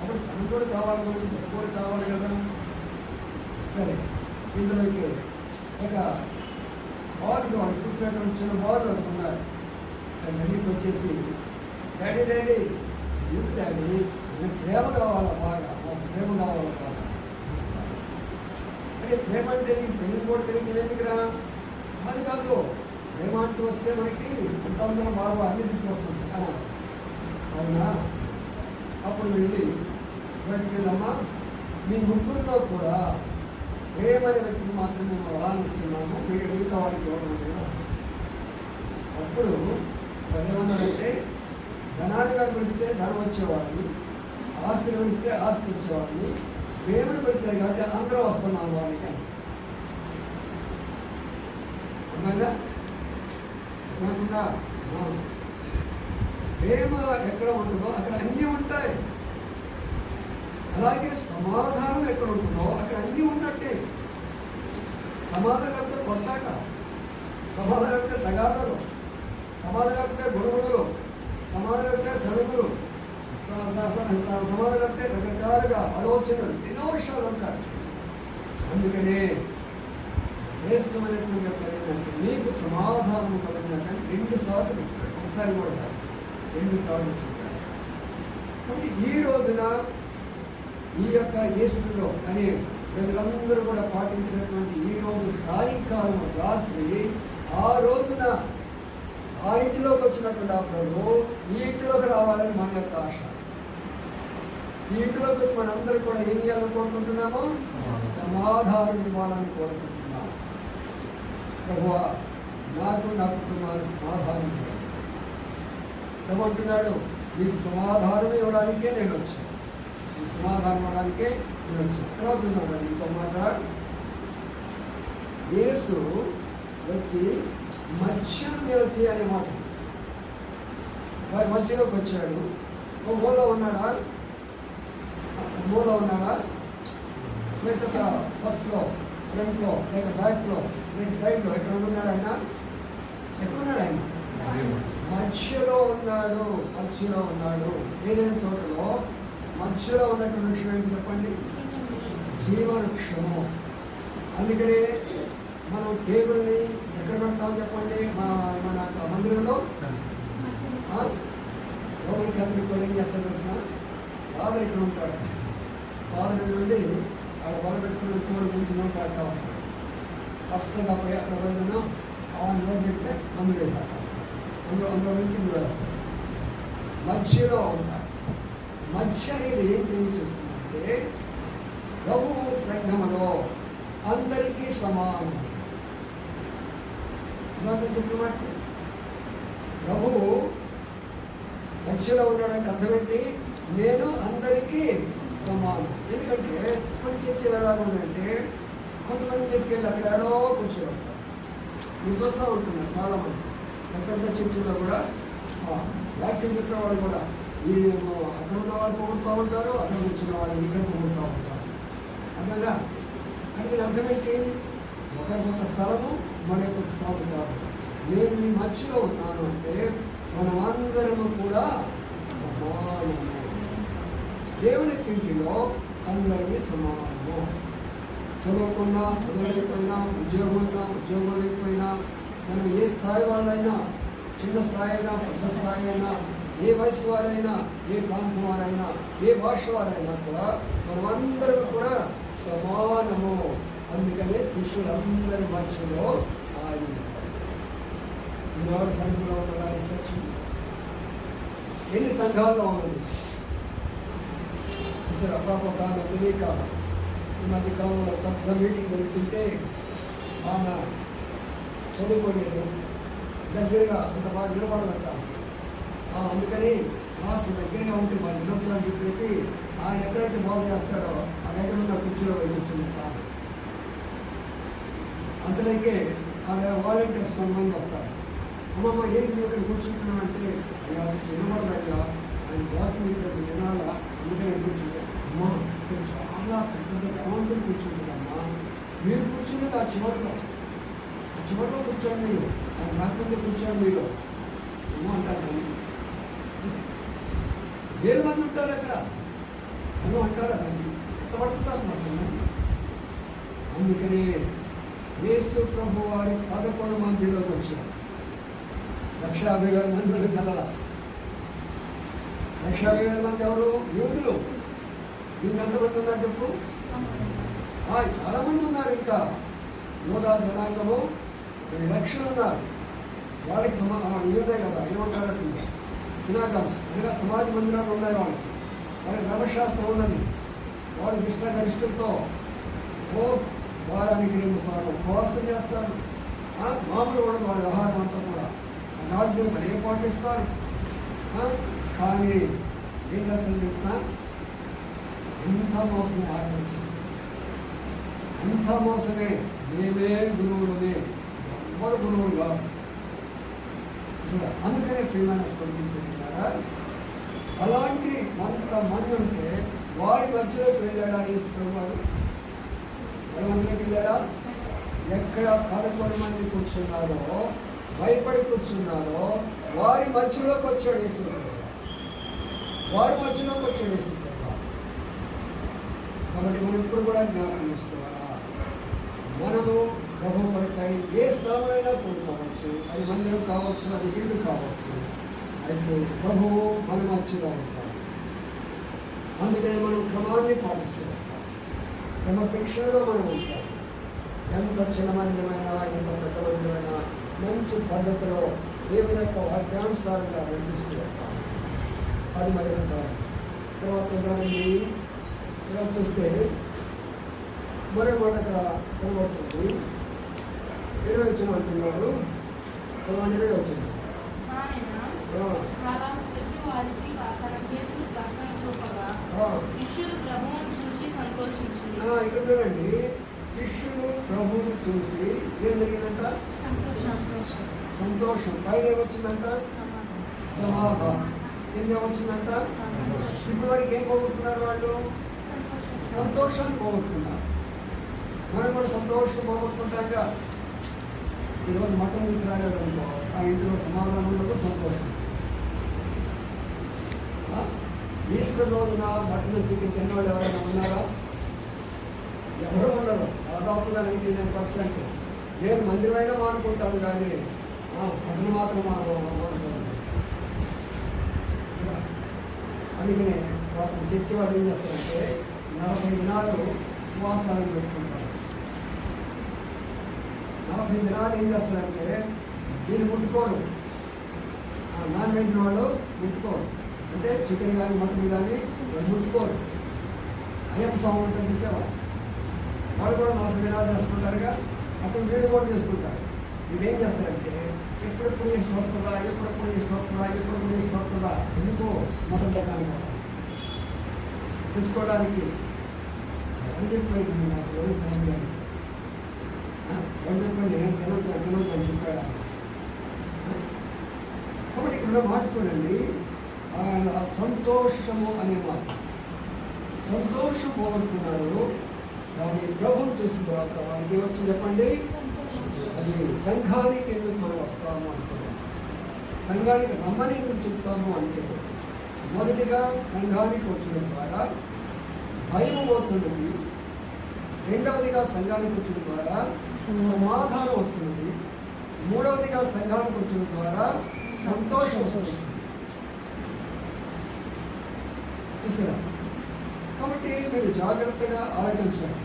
అప్పుడు తను కూడా కావాలి, తను కూడా కావాలి కదా. సరే ఇందులోకి ఒక బాల్ వాడు పుట్టినటువంటి చిన్న బాల్ అనుకున్నాడు. తన దగ్గరికి వచ్చేసి డాడీ డాడీ ఎందుకు డాడీ నాకు ప్రేమ కావాలా, బాగా మాకు ప్రేమ కావాలా బాగా. అంటే ప్రేమ అంటే నీకు తెలియదు కూడా తెలియదు ఎందుకురా? అది కాదు, ప్రేమ అంటూ వస్తే మనకి అంత అందరం బాగా అన్ని తీసుకొస్తుంది కదా. అవునా? అప్పుడు వెళ్ళి బయటికి వెళ్ళమ్మా, మీ ముగ్గురులో కూడా ప్రేమ అనే వ్యక్తిని మాత్రమే మేము ఆనందిస్తున్నాము, మీకు మిగతా వాడికి ఇవ్వడం లేదా? అప్పుడు ఏమన్నారంటే ధనాన్ని పిలిస్తే ధనం వచ్చేవాడిని, ఆస్తిని పిలిస్తే ఆస్తి వచ్చేవాడిని, ప్రేమను పిలిచారు కాబట్టి అందరూ వస్తున్నాము వాడికి. అమ్మాయిగా ఏమవుతుందా? ప్రేమ ఎక్కడ ఉంటుందో అక్కడ అన్నీ ఉంటాయి. అలాగే సమాధానం ఎక్కడ ఉంటుందో అక్కడ అన్నీ ఉన్నట్టే. సమాధానం అంటే కొట్లాట, సమాధానం అంటే తగాదాలు, సమాధానం అంటే గొడవలు, సమాధానం అంటే సడుగులు, సమాధానం అంటే రకరకాలుగా ఆలోచనలు, ఎన్నో విషయాలు ఉంటాయి. అందుకనే శ్రేష్టమైనటువంటి యొక్క ఏంటంటే మీకు సమాధానం కలిగినట్టు 2 సార్లు చెప్తాడు, ఒకసారి కూడా కాదు, 2 సార్లు చెప్తాడు. కాబట్టి ఈ రోజున ఈ యొక్క ఈస్టర్లో అనే ప్రజలందరూ కూడా పాటించినటువంటి ఈ రోజు సాయంకాలం రాత్రి ఆ రోజున ఆ ఇంటిలోకి వచ్చినటువంటి ఆ ప్రభు ఈ ఇంటిలోకి రావాలని మన యొక్క ఆశ. ఈ ఇంటిలోకి వచ్చి మనందరూ కూడా ఏం చేయాలని కోరుకుంటున్నామో సమాధానం ఇవ్వాలని కోరుకుంటున్నాము. ప్రభువా నాకు నా కుటుంబానికి సమాధానం ఇవ్వాలి. ప్రభు అంటున్నాడు నీకు సమాధానం ఇవ్వడానికే నేను వచ్చాను, నీకు సమాధానం ఇవ్వడానికే నేను వచ్చాను. తర్వాత ఉన్నాడు ఇంకో మాట, యేసు వచ్చి మధ్యను నిలిచి అనే మాట. వారి మధ్యలోకి వచ్చాడు. ఓ మూలలో ఉన్నాడా, లేక ఫస్ట్లో, ఫ్రంట్లో, లేక బ్యాక్లో, లేక సైడ్లో, ఎక్కడ ఉన్నాడు ఆయన? ఎక్కడ ఉన్నాడు ఆయన? మధ్యలో ఉన్నాడు. మధ్యలో ఉన్నాడు. ఏదైనా తోటలో మధ్యలో ఉన్నటువంటి వృక్షం ఏంటి చెప్పండి? జీవవృక్షము. అందుకనే మనం టేబుల్ని ఎక్కడ పెడతాం చెప్పండి? మన మందిరంలో లోపలికి అతనికి ఏం చేస్తాను తెలిసిన ఫాదర్ ఇక్కడ ఉంటాడు. ఫాదర్ నుండి ఆడ బల పెట్టుకుని చూడు కొంచెం మాట్లాడుతూ ఉంటాడు. వరుసగా అక్కడ పోయినా ఆన్ చేస్తే అందులో వేస్తాం, అందులో నుంచి ఇందులో వేస్తాం. మధ్యలో ఉంటాడు. మధ్య అనేది ఏం తెలియచేస్తుందంటే ప్రభువు సంఘములో అందరికీ సమానం. చెప్పిన మాట ప్రభువు మధ్యలో ఉన్నాడంటే అర్థం ఏంటి? నేను అందరికీ సమానం. ఎందుకంటే కొన్ని చర్చలు ఎలా ఉన్నాయంటే కొంతమంది తీసుకెళ్ళి అక్కడ ఏడో కూర్చోబెడతారు. మీరు చూస్తూ ఉంటున్నారు చాలామంది పెద్ద చర్చలో కూడా వాక్యం చెప్పేవాళ్ళు కూడా ఈ అక్కడ ఉన్న వాళ్ళు పొగుడుతూ ఉంటారు, అక్కడ కూర్చున్న వాళ్ళు ఇక్కడ పొగుడుతూ ఉంటారు. అట్లాగా అంటే అర్థం ఏంటి? ఒకరి ఒక స్థలము మన యొక్క స్థలం కాదు. నేను మీ మధ్యలో ఉన్నాను అంటే మనమందరము కూడా సమానము. దేవుని ఇంటిలో అందరికీ సమానము. చదువుకున్నా చదవలేకపోయినా, ఉద్యోగం ఉన్నా ఉద్యోగం లేకపోయినా, మనం ఏ స్థాయి వాళ్ళైనా, చిన్న స్థాయి అయినా పెద్ద స్థాయి అయినా, ఏ వయసు వారైనా, ఏ ప్రాంతం వారైనా, ఏ భాష వారైనా కూడా మనమందరం కూడా సమానము. అందుకనే శిష్యులందరి మధ్యలో ఆయన ఈనాడు సంఘంలో ఉన్న రీసెర్చ్ ఎన్ని సంఘాల్లో ఉన్నది అసలు అపాపకాల తెలియక ఈ మధ్య కాలంలో పెద్ద మీటింగ్ జరుగుతుంటే ఆమె చదువుకోలేదు, దగ్గరగా అంత బాగా నిలబడదంట. అందుకని మాస్ దగ్గరగా ఉంటే మా నిలవచ్చని చెప్పేసి ఆయన ఎక్కడైతే బాగు చేస్తాడో ఆ దగ్గర ఉన్న కుర్చీలో కూర్చుంది. అంతలోకే ఆమె వాలంటీర్స్ కొంతమంది వస్తారు. అమ్మమ్మ ఏంటి నువ్వు ఇక్కడ కూర్చుంటున్నావు అంటే అయ్యా వినబడదయ్యా ఆయన వాకింగ్ ఇక్కడ వినాలా, అందుకని కూర్చుంటే అమ్మా ఇక్కడ చాలా పెద్ద భగవంతులు కూర్చుంటుందమ్మా, మీరు కూర్చునేది ఆ చివరిలో కూర్చోండి, మీరు ఆయన రాకుండా కూర్చోండి మీరు అమ్మ అంటారు. వేరు మంది ఉంటారు అక్కడ, సన్నం అంటారా దాన్ని ఎంతపడుతుంది అసలు సన్నం. అందుకని యేసు ప్రభు వారి 11 మందిలోకి వచ్చారు. 1,50,000 మంది నెలల 1,50,000 మంది ఎవరు? యూదులు. మీకు ఎంతమంది ఉన్నారు చెప్పు? చాలామంది ఉన్నారు. ఇంకా యోధా జనాంగము 2 లక్షలు ఉన్నారు. వాళ్ళకి ఇదే కదా ఏమంటారంటే సినాగాన్స్ అనగా సమాజ మందిరాలు ఉన్నాయి. వాళ్ళకి ధర్మశాస్త్రం ఉన్నది. వాళ్ళకి ఇష్టగరిష్టంతో వారానికి 2 సార్లు ఉపవాసం చేస్తారు. మామూలు కూడా వాళ్ళ వ్యవహారం అంతా కూడా అనాజ్ఞలు ఏ పాటిస్తారు. కానీ ఏం చేస్తాను చేసినా ఎంత మోసమే ఆగ్రహం చేస్తారు. ఎంత మోసమే. మేమే గురువులమే, ఎవరు గురువులు కాదు. అసలు అందుకనే ప్రియమైన స్వర్గీసుకుంటారా అలాంటి మంది ఉంటే వారి మధ్యలోకి వెళ్ళాడా యేసు ప్రభువారు? వారి మధ్యలోకి వెళ్ళాడా? ఎక్కడ 11 మంది కూర్చున్నారో, భయపడి కూర్చున్నారో వారి మధ్యలోకి వచ్చాడు యేసు ప్రభు. వారి మధ్యలోకి వచ్చాడు యేసు ప్రభు. కాబట్టి మనం ఇప్పుడు కూడా జ్ఞాపకం చేసుకోవాలా, మనము ప్రభు కొరకై ఏ స్థలమైనా కూడుకోవచ్చు. అది మందిరం కావచ్చు, అది ఇల్లు కావచ్చు. అయితే ప్రభువు మన మధ్యలో ఉంటాడు. అందుకని మనం క్రమాన్ని పాటిస్తూ వస్తాం. క్రమశిక్షణలో మనం ఉంటాం. ఎంత చిన్న మందిరమైనా, ఎంత పెద్ద మందిరమైనా మంచి పద్ధతిలో దేవుని యొక్క వాక్యానుసారంగా నడిపిస్తూ వస్తాం. అది మరి తర్వాత దాన్ని చూస్తే మరో మాట కనబడుతుంది. 20 వచ్చిన అంటున్నాడు. 20 వచ్చింది. ఇక్కడ చూడండి, శిష్యులు ప్రభువును చూసి ఏం జరిగిందంట? సంతోషం. పైన ఏమొచ్చిందంట? సమాధానం. కింద ఏమొచ్చిందంట? ఇప్పుడు వరకు ఏం పోగొట్టుకున్నారు వాళ్ళు? సంతోషాన్ని పోగొట్టుకున్నారు. మనం కూడా సంతోషం పోగొట్టుకుంటాక ఈరోజు మటన్ తీసుకురాలేదనుకో, ఆ ఇంట్లో సమాధానం ఉండదు, సంతోషం. ఈస్టర్ రోజున మటన్ చికెన్ తిన్నవాళ్ళు ఎవరైనా ఉన్నారా? ఎవరు ఉండరు. దాదాపుగా 99%. నేను మందిరమైనా మానుకుంటాను కానీ మటన్ మాత్రం మానుకోను. అందుకనే వాటిని చెప్పి వాళ్ళు ఏం చేస్తారంటే 40 దినాలు ఉపవాసాలను పెట్టుకుంటారు. 40 దినాలు ఏం చేస్తారంటే దీన్ని ముట్టుకోరు. నాన్ వెజ్ వాళ్ళు ముట్టుకోరు. అంటే చికెన్ కానీ మటన్ కానీ వాళ్ళు ముట్టుకోరు. అయ్యప్ప స్వామి ఉంటారు చూసేవాళ్ళు, వాళ్ళు కూడా 40 దినాలు చేసుకుంటారుగా. అప్పుడు వీళ్ళు కూడా చేసుకుంటారు. వీళ్ళు ఏం చేస్తారంటే ఎప్పుడెప్పుడు ఇష్టం వస్తుందా, ఎప్పుడెప్పుడు ఇష్టం వస్తుందా, ఎప్పుడెప్పుడు ఇష్టం వస్తుందా, ఎందుకు మటన్ పెట్టాలి కదా. తెచ్చుకోవడానికి ఎవరు చెప్పలేదు నాకు ఎవరు తినండి ఎవరు చెప్పండి నేను తినొచ్చు అని చెప్పాడు. కాబట్టి ఇక్కడ మాట చూడండి, ఆయన సంతోషము అనే మాట, సంతోషం పోగొట్టుకున్నారు. కానీ ప్రభుత్వం చూసిన తర్వాత వాళ్ళకి వచ్చి చెప్పండి, అది సంఘానికి ఎందుకు మనం వస్తాము అనుకున్నాం. సంఘానికి రమ్మని ఎందుకు చెప్తాము అంటే, మొదటిగా సంఘానికి వచ్చిన ద్వారా భయం పోతున్నది, రెండవదిగా సంఘానికి వచ్చిన ద్వారా సమాధానం వస్తున్నది, మూడవదిగా సంఘానికి వచ్చిన ద్వారా సంతోషం వస్తుంది. చూసారా? కాబట్టి మీరు జాగ్రత్తగా ఆలోచించాలి.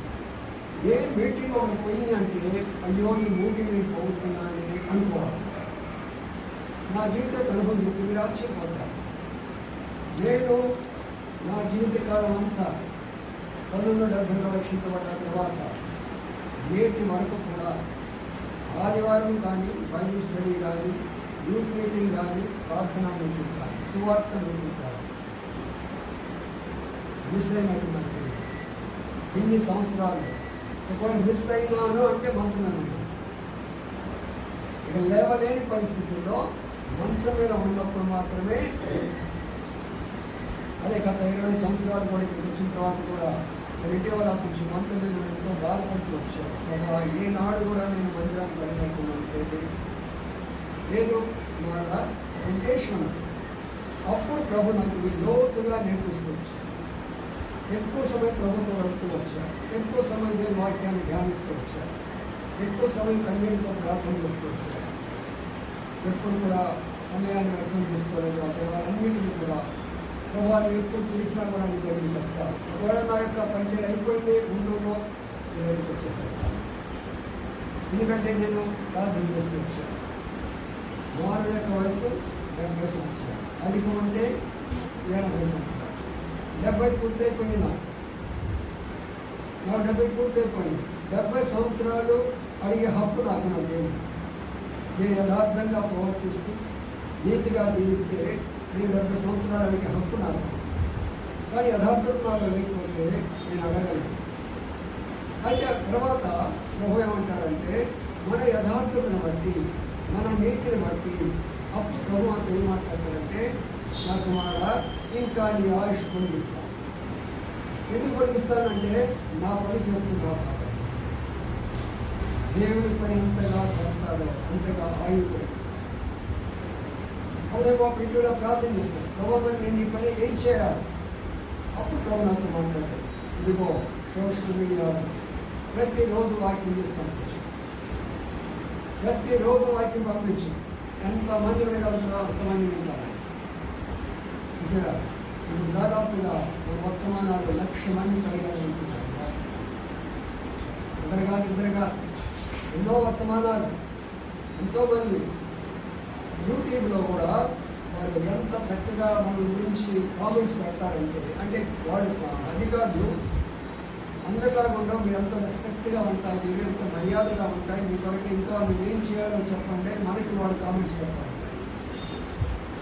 ఏ మీటింగ్ ఒకటి పోయింది అంటే అయ్యో ఈ మీటింగ్ నేను పోగొట్టుకున్నాను అనుకోవాలి. నా జీవిత అనుభవం చెప్పి మీరు ఆశ్చర్యపోతారు. నేను నా జీవితకాలం అంతా 1970లో రక్షించబడ్డ తర్వాత నేటి వరకు కూడా ఆదివారం కానీ, బైబిల్ స్టడీ కానీ, యూత్ మీటింగ్ కానీ, ప్రార్థనా మీటింగ్ కానీ, సువార్త మీటింగ్ కానీ మిస్ అయినట్టు నాకు తెలియదు. ఇన్ని సంవత్సరాలు ఒకవేళ మిస్ అయినాను అంటే మంచం మీద ఉన్నాను. ఇక లేవలేని పరిస్థితుల్లో మంచం మీద ఉన్నప్పుడు మాత్రమే, అదే గత 20 సంవత్సరాలు కూడా ఇక్కడ వచ్చిన తర్వాత కూడా ఇటీవల కొంచెం మంచం మీద ఎంతో బాధపడుతూ వచ్చాను. ఏనాడు కూడా నేను మందిరానికి వెళ్ళలేకుండా ఉండేది లేదు. వాళ్ళ ఉద్దేశం అప్పుడు ప్రభు నాకు లోతుగా నేర్పిస్తూ వచ్చాను. ఎక్కువ సమయం ప్రభుత్వం వెళ్తూ వచ్చాను, ఎక్కువ సమయం దేవుని వాక్యాన్ని ధ్యానిస్తూ వచ్చాను, ఎక్కువ సమయం కన్నీటితో ప్రార్థన చేస్తూ వచ్చాను. ఎప్పుడు కూడా సమయాన్ని వ్యర్థం చేసుకోలేదు. అదే వాళ్ళన్నింటినీ కూడా ప్రభావం ఎప్పుడు పిలిచినా కూడా నేను దగ్గరికి వస్తాను. ఒకవేళ నా యొక్క పంచర్ అయిపోయింది ఉండులో నేను దగ్గరికి వచ్చేసేస్తాను. ఎందుకంటే నేను ప్రార్థన చేస్తూ వచ్చాను. వారి యొక్క వయసు 70 సంవత్సరాలు, అధికం అంటే 80 సంవత్సరాలు. 70 పూర్తయిపోయింది. నా 70 పూర్తయిపోయింది. 70 సంవత్సరాలు అడిగే హక్కు నాకు నా దేవుడు. నేను యథార్థంగా ప్రవర్తిస్తూ నీతిగా జీవిస్తే నేను 70 సంవత్సరాలు అడిగే హక్కు నాకు. కానీ యథార్థత నాలో లేకపోతే నేను అడగలను. అయితే ఆ తర్వాత ప్రభు ఏమంటాడంటే, మన యథార్థతను బట్టి, మన నీతిని బట్టి అప్పుడు ప్రభు అంతా ఏం మాట్లాడతాడంటే, నాకు మాట ఇంకా నీ ఆయుష్ పొడిగిస్తాను. ఎందుకు పొడిగిస్తానంటే నా పని చేస్తున్నావు కాబట్టి. దేవుడి పని ఎంతగా చేస్తాడో అంతగా ఆయువు పొడిగిస్తాడు. అప్పుడే పాపం ఇంట్లో ప్రార్థన చేస్తాడు, ప్రభు నేను నీ పని ఏం చేయాలి? అప్పుడు ప్రభు నాతో మాట్లాడాడు, ఇదిగో సోషల్ మీడియాలో ప్రతిరోజు వాక్యం చేసి పంపించు, ప్రతిరోజు వాక్యం పంపించు. ఎంతమంది వినగలుగుతారో అంతమంది వింటారు. చూసారా? ఇప్పుడు దాదాపుగా వర్తమానాలు 1,00,000 మంది కలిగలుగుతున్నారు. ఇద్దరుగా ఎన్నో వర్తమానాలు, ఎంతోమంది యూట్యూబ్లో కూడా వాళ్ళు ఎంత చక్కగా మన గురించి కామెంట్స్ పెడతారంటే, అంటే వాళ్ళు అధికారులు అందరిలాగా మీరు ఎంతో రెస్పెక్ట్గా ఉంటాయి, మీరు ఎంతో మర్యాదగా ఉంటాయి, మీ కొరకు ఇంకా మీరు ఏం చేయాలో చెప్పండి మనకి వాళ్ళు కామెంట్స్ పెడతారు.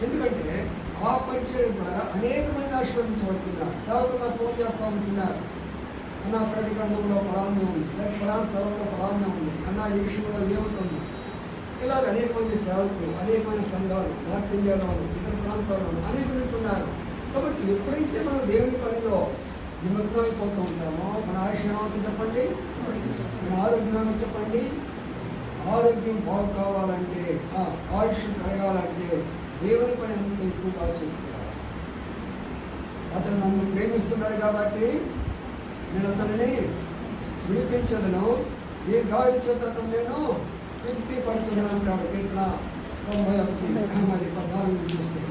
ఎందుకంటే ఆ పరిచయం ద్వారా అనేక మంది ఆశీర్వదించబడుతున్నారు. సేవకులు ఫోన్ చేస్తూ ఉంటున్నారు, అన్న ప్రతి గ్రంథంలో ఫలాన్ని ఉంది, లేక ఫలాన సేవలో ఫలాన్ని ఉంది, అన్న ఈ విషయంలో ఏముంటుంది. ఇలాగ అనేక మంది సేవకులు, అనేకమైన సంఘాలు నార్త్ ఇండియాలో, ఇతర ప్రాంతాల్లో అనేక ఉంటున్నారు. కాబట్టి ఎప్పుడైతే మనం దేవుని పనిలో నిమగ్నమైపోతూ ఉంటామో మన ఆయుష్ ఏమవుతుంది చెప్పండి, మన ఆరోగ్యం ఏమో చెప్పండి. ఆరోగ్యం బాగు కావాలంటే, ఆయుష్ పెరగాలంటే దేవుని పని ఎంత ఎక్కువగా చేసుకోవాలి. అతను నన్ను ప్రేమిస్తున్నాడు కాబట్టి నేను అతనిని విడిపించదను, ఏ గాయం చేత అతను నేను తృప్తిపరచదను అంటాడు. కీర్తన 91:14 చూస్తే.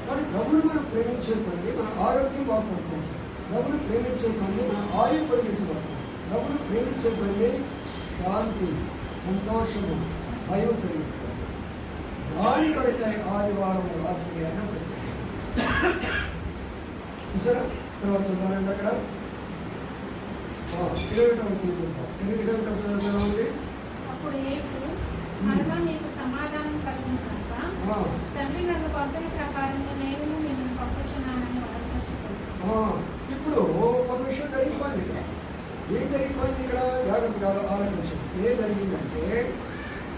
కానీ ప్రభుని మనం ప్రేమించే కొద్ది మన ఆరోగ్యం బాగుపడుతుంది, ప్రభుని ప్రేమించే కొద్ది మన ఆయువు పొడిగించబడుతుంది, ప్రభుని ప్రేమించే కొద్ది శాంతి, సంతోషము, భయం కలిగించబడుతుంది. దాని కొరకై ఆదివారం రాత్రి అయినా చూసారా? తర్వాత చూద్దామండి అక్కడ 21 చూద్దాం. 21 ఉంది. అప్పుడు యేసు, మరలా నీకు సమాధానం కలుగును కనుక తండ్రి నన్ను పంపిన ప్రకారం నేను నిన్ను పంపుచున్నానని వారితో చెప్పాడు. ఏం జరిగిపోయింది ఇక్కడ? జాగ్రత్తగా ఆలోచించండి. ఏం జరిగిందంటే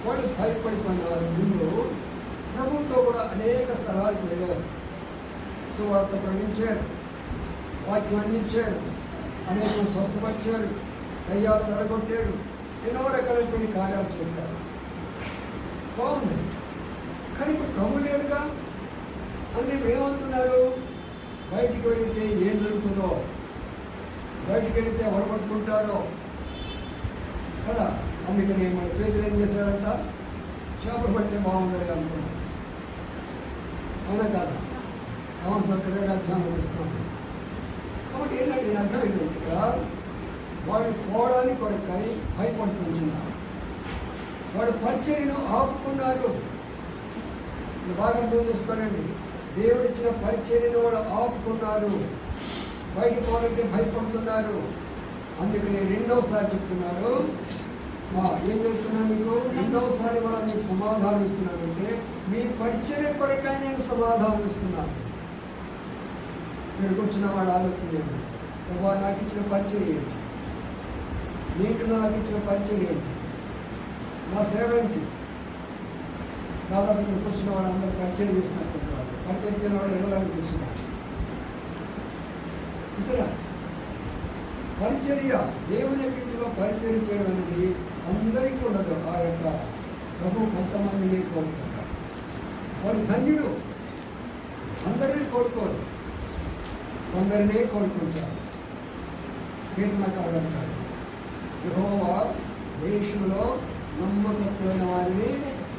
వాళ్ళు భయపడిపోయినారు. ముందు ప్రభుత్వంతో కూడా అనేక స్థలాలకు వెళ్ళారు, సువార్త ప్రకటించారు, వాక్యం అందించారు, అనేక స్వస్థపరిచారు, దయ్యాలు వెళ్ళగొట్టాడు, ఎన్నో రకాలైనటువంటి కార్యాలు చేశారు. బాగుంది. కానీ ఇప్పుడు ప్రభు లేడుగా. అందుకే ఏమవుతున్నారు? బయటికి వెళితే ఏం జరుగుతుందో, బయటికి వెళితే వడగొట్టుకుంటారో కదా. అందుకని మన పేదలు ఏం చేశారంట? చేపలు పడితే బాగుండదు అనుకున్నాం. అవునా కాదా? అవసరం అధ్యానం చేస్తున్నాను. కాబట్టి ఏంటంటే నేను అర్థం ఏంటంటే ఇక్కడ వాళ్ళు పోవడానికి కొరకై భయపడుతున్నారు. వాళ్ళు పరిచర్యను ఆపుకున్నారు. బాగా అర్థం చేసుకోనండి. దేవుడు ఇచ్చిన పరిచర్యను వాళ్ళు ఆపుకున్నారు, బయట పోవాలంటే భయపడుతున్నారు. అందుకని రెండోసారి చెప్తున్నాడు. ఏం చెప్తున్నాను మీకు? రెండోసారి కూడా మీకు సమాధానం ఇస్తున్నానంటే మీ పరిచర్య కొరకై నేను సమాధానం ఇస్తున్నాను. మీరు కూర్చున్న వాళ్ళు ఆలోచించండి. ప్రభా నాకు ఇచ్చిన పరిచర్య ఏంటి? నీటిలో నాకు ఇచ్చిన పరిచర్య ఏంటి? నా సేవ ఏంటి? దాదాపు ఇక్కడ కూర్చున్న వాళ్ళు అందరూ పరిచయం చేసినటువంటి వాళ్ళు, పరిచయం చేయని వాళ్ళు ఎవరైనా కూర్చున్నారు. ఇసరా పరిచర్య, దేవుని ఇంటిలో పరిచర్య చేయడం అనేది అందరికీ ఉండదు. ఆ యొక్క ప్రభు కొంతమందిని కోరుకుంటారు. వాళ్ళు ధన్యుడు. అందరినీ కోరుకోరు, కొందరినే కోరుకుంటారు. కీర్తనకారుడు అంటారు, యెహోవా దేశంలో నమ్మకస్తులైన వారిని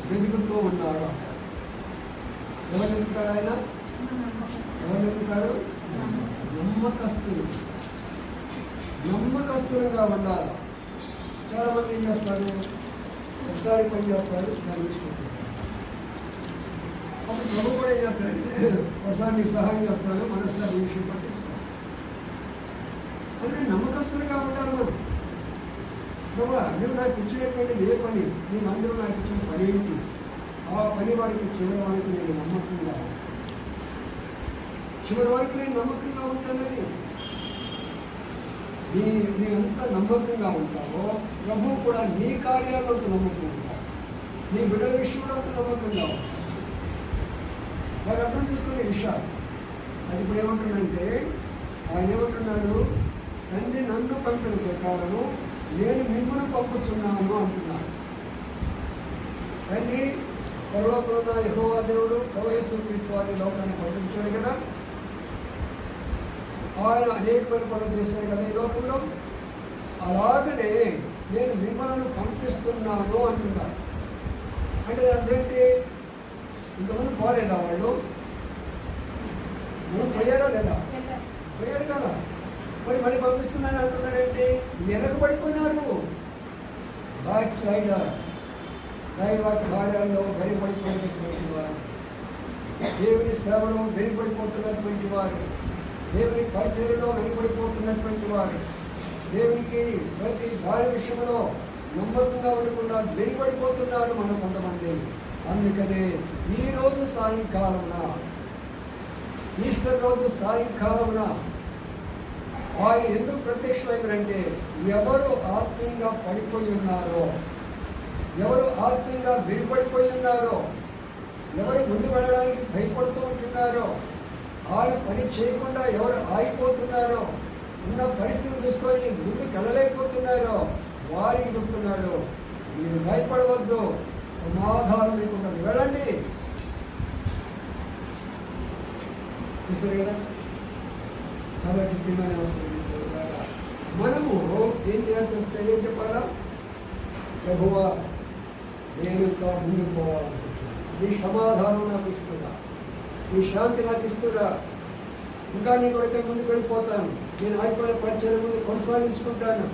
వెతుకుతూ ఉన్నాడు. ఎవరు వెతుకుతాడు ఆయన? ఎవరు వెతుకుతాడు? నమ్మకస్తులు. నమ్మకస్తులుగా ఉండాలి. చాలామంది ఏం చేస్తారు? ఒకసారి పని చేస్తారు, దాన్ని విడిచిపెట్టేస్తారు. అప్పుడు ప్రభు కూడా ఏం చేస్తారంటే ఒకసారి నీకు సహాయం చేస్తాడు, మనసారి ఈ విషయం పట్టించుకోవాలి. అందుకని నమ్మకస్తులుగా ఉండాలి మనం. ప్రభా నువ్వు నాకు ఇచ్చినటువంటి ఏ పని, నీ అందరూ నాకు ఇచ్చిన పని ఏంటి? ఆ పని వారికి చివరి వారికి నేను నమ్మకంగా, చివరి వరకు నేను నమ్మకంగా ఉంటానని. నీ ఎంత నమ్మకంగా ఉంటావో ప్రభు కూడా నీ కార్యాల్లో అంత నమ్మకంగా ఉంటావు. నీ బిడ్డల విషయంలో అంత నమ్మకంగా ఉంటావు. వాళ్ళు అర్థం చేసుకునే విషయాలు. అది ఇప్పుడు ఏమంటుందంటే ఆయన ఏమంటున్నాడు? తండ్రి నన్ను పంపిన ప్రకారము నేను మిమ్మల్ని పంపుతున్నాను అంటున్నాను. తండ్రి పరలోకంలో యెహోవా దేవుడు యేసుక్రీస్తు వారి లోకాన్ని పంపించాడు కదా. ఆయన అనేకమైన పనులు చేశాడు కదా ఈ లోకంలో. అలాగనే నేను మిమ్మల్ని పంపిస్తున్నాను అంటున్నాను. అంటే అర్థం ఏంటి? ఇంతమంది పోలేదా వాళ్ళు? మనం పోయారా లేదా? పోయారు కదా. మరి మళ్ళీ పంపిస్తున్నాను అంటున్నాడంటే వెనకబడిపోయినారు. బ్యాక్ స్లైడర్స్, దైవ కార్యాల్లో వెనుకబడిపోయినటువంటి వారు, దేవుని సేవలో వెనుకబడిపోతున్నటువంటి వారు, దేవుని పరిచర్యలో వెనుకబడిపోతున్నటువంటి వారు, దేవునికి ప్రతి దాని విషయంలో నమ్మకంగా ఉండకుండా వెనుకబడిపోతున్నారు మనం కొంతమంది. అందుకనే ఈరోజు సాయంకాలమున, ఈస్టర్ రోజు సాయంకాలమున ఆయన ఎందుకు ప్రత్యక్షమైందంటే ఎవరు ఆత్మీయంగా పడిపోయి ఉన్నారో, ఎవరు ఆత్మీయంగా వెనుకబడిపోయి ఉన్నారో, ఎవరు ముందు వెళ్ళడానికి భయపడుతూ ఉంటున్నారో, ఆయన పని చేయకుండా ఎవరు ఆగిపోతున్నారో, ఉన్న పరిస్థితిని చూసుకొని ముందుకు వెళ్ళలేకపోతున్నారో వారికి చెప్తున్నాడు, మీరు భయపడవద్దు, సమాధానం లేకుండా వెళ్ళండి. చూసారు కదా. కాబట్టి మనము ఏం చేయాల్సి వస్తే ఏం చెప్పాలా? ప్రభువా నేను ఇంకా ముందుకు పోవాలనుకుంటున్నాను, నీ సమాధానం నాకు ఇస్తున్నా, నీ శాంతి నాకు ఇస్తున్నా, ఇంకా నీ కొరకే ముందుకు వెళ్ళిపోతాను, నేను ఆగిపోయిన పరిచయం ముందు కొనసాగించుకుంటాను.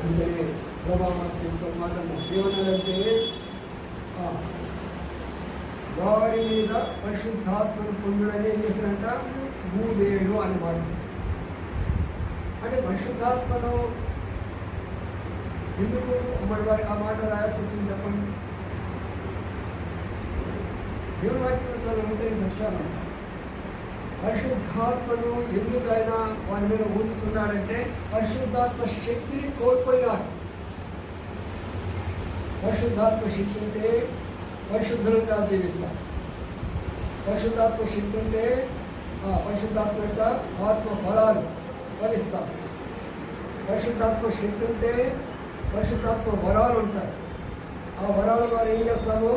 అందుకనే ప్రభావం మాట ఏమన్నాడంటే వారి మీద పరిశుద్ధాత్మను పొందుడని ఏం చేశారంట? మూడేళ్ళు అని మాట. అంటే పరిశుద్ధాత్మను ఎందుకు మరి ఆ మాట రాయాల్సి వచ్చింది చెప్పండి? దేవుని వాక్యం చాలా ఉంటే సత్యాలు. పరిశుద్ధాత్మను ఎందుకైనా వారి మీద ఊరుకున్నాడంటే పరిశుద్ధాత్మ శక్తిని కోల్పోయినారు. పరిశుద్ధాత్మ శక్తి ఉంటే పరిశుద్ధంగా జీవిస్తారు. పరిశుద్ధాత్మ శక్తి ఉంటే పరిశుద్ధాత్మ యొక్క ఆత్మ ఫలాలు ఫలిస్తారు. పరిశుద్ధాత్మ శక్తి ఉంటే పరిశుద్ధాత్మ వరాలు ఉంటాయి. ఆ వరాల ద్వారా ఏం చేస్తాము?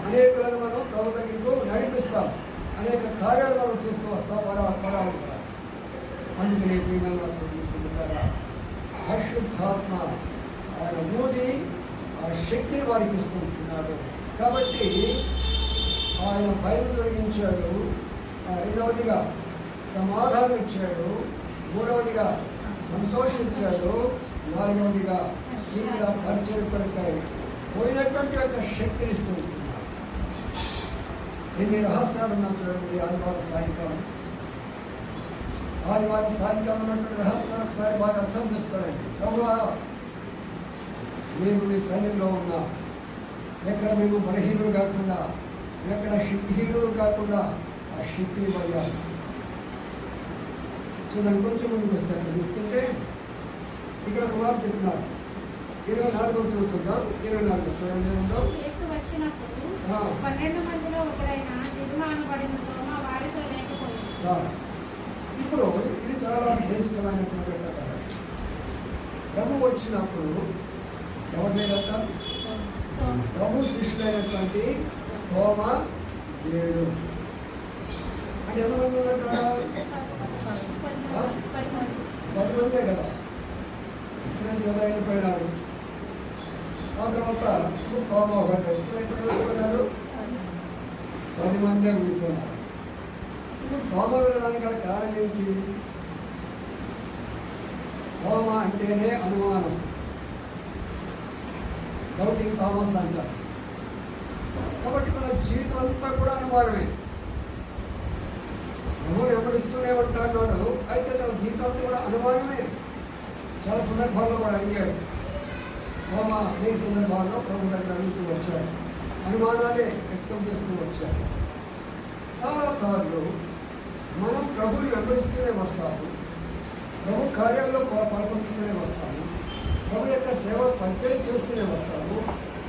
అనేకులను మనం ప్రభు దగ్గరకు నడిపిస్తాం. అనేక కార్యాలు మనం చేస్తూ వస్తాం వరాలు ద్వారా. అందుకనే ప్రియమైన సోదరులారా, పరిశుద్ధాత్మ ఆయన ఊడి ఆ శక్తిని వారికి ఇస్తూ ఉంటున్నాడు. కాబట్టి ఆయన భయం తొలగించాడు. రెండవదిగా సమాధానం ఇచ్చాడు. మూడవదిగా సంతోషించాడు. నాలుగవదిగా జీవిత పరిచయం కొరకాయ పోయినటువంటి యొక్క శక్తిని ఇస్తూ ఉంటున్నాడు. ఎన్ని రహస్యాలు ఉన్నా చూడండి. ఆదివారం సాయంకాలం ఉన్నటువంటి రహస్యాలు ఒకసారి బాగా అర్థం చేసుకోరండి. ప్రభువా, మేము మీ సైన్యంలో ఉన్నాం. ఎక్కడ మేము బలహీనులు కాకుండా, ఎక్కడ శక్తిహీనులు కాకుండా ఆ శక్తిని పోయాలి. చూడండి, కొంచెం ముందుకు వస్తాను. చూస్తుంటే ఇక్కడ ఒక మాట చెప్తున్నారు. 24 చూద్దాం. 24 చూడండి. యేసు వచ్చినప్పుడు 12 మందిలో ఒకడైన దిదుమ అనబడిన తోమ వారితో లేకపోయింది. చాలా ఇప్పుడు ఇది చాలా శ్రేష్టమైనటువంటి కథ. ప్రభు వచ్చినప్పుడు ఎవరు లేదట? ప్రభు శిష్యుడైనటువంటి తోమ లేడు. అంటే ఎంతమంది ఉన్నట్టు? 10 మందే కదా. ఇస్రాయేల్ కదా వెళ్ళిపోయినారు. ఆ తర్వాత తోమ వెళ్ళిపోయినారు. 10 మందే ఉండిపోయినారు. ఇప్పుడు తోమ వెళ్ళడానికి గల కారణం ఏంటి? తోమ అంటేనే అనుమానం వస్తుంది. డౌటింగ్ థామస్ అంటారు. కాబట్టి మన జీవితం అంతా కూడా అనుమానమే. ప్రభువుని వెంబడిస్తూనే ఉంటాడు. అయితే తన జీవితం అంతా కూడా అనుమానమే. చాలా సందర్భాల్లో కూడా అడిగాడు. తోమ అనేక సందర్భాల్లో ప్రభు దగ్గర అడుగుతూ వచ్చాడు. అనుమానాలే వ్యక్తం చేస్తూ వచ్చాడు. చాలాసార్లు మనం ప్రభువుని వెంబడిస్తూనే వస్తాము. ప్రభు కార్యాల్లో పాల్పొందుతూనే వస్తాము. ప్రభు యొక్క సేవ పరిచయం చేస్తూనే వస్తాము.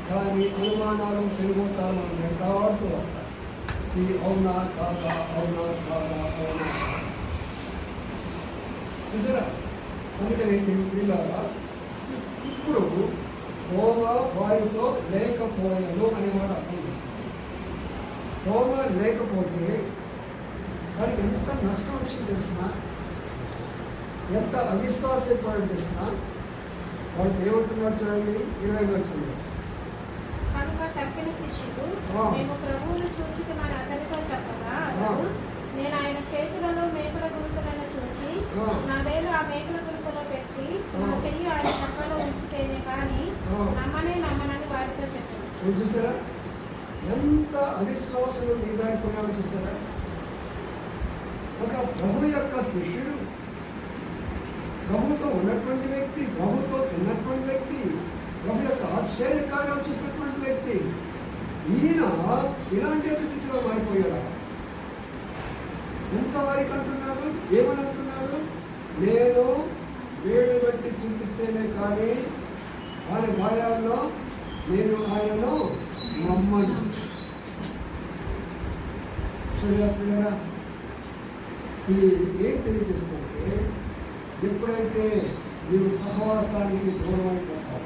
కానీ అనుమానాలు పెరుగుతాలు మనం వెంటాడుతూ వస్తాం. ఇది అవునా కాదా, అవునా కాదా, అవునా చూసారా? అందుకని పిల్లల ఇప్పుడు తోమ వారితో లేకపోయాను అనే మాట అర్థం చేసుకోండి. తోమ లేకపోతే వారికి ఎంత నష్టం వచ్చింది తెలిసిన, ఎంత అవిశ్వాసపోవడం తెలిసిన. వాళ్ళకి ఏమంటున్నారు చూడండి. 25 వచ్చింది. కనుక తక్కిన శిష్యులు మేము ప్రభువును చూచికమని అతనితో చెప్పగా, నేను ఆయన చేతులలో మేకల గురుకులను చూచి నా వేలు ఆ మేకల గురుకులో పెట్టి నా చెయ్యి ఆయన పక్కలో ఉంచితేనే కానీ నమ్మనని వారితో చెప్పాను. చూసారా ఎంత అవిశ్వాసం నిజాయిపోయినాడో చూసారా? ఒక ప్రభు యొక్క శిష్యుడు, ప్రభుతో ఉన్నటువంటి వ్యక్తి, ప్రభుతో తిన్నటువంటి వ్యక్తి, ప్రభు యొక్క ఆశ్చర్యకార్యాలు చూసినటువంటి వ్యక్తి, ఈయన ఇలాంటి స్థితిలో మారిపోయాడా? ఎంతవరకు అంటున్నాడు? ఏమని అంటున్నాడు? నేను వేడి బట్టి చూపిస్తేనే కానీ ఆయన గాయాల్లో నేను ఆయనను నమ్మను. చూడరా, ఇది ఏం తెలియజేసుకుంటే, ఎప్పుడైతే నీవు సహవాసానికి దూరం అయిపోతావు,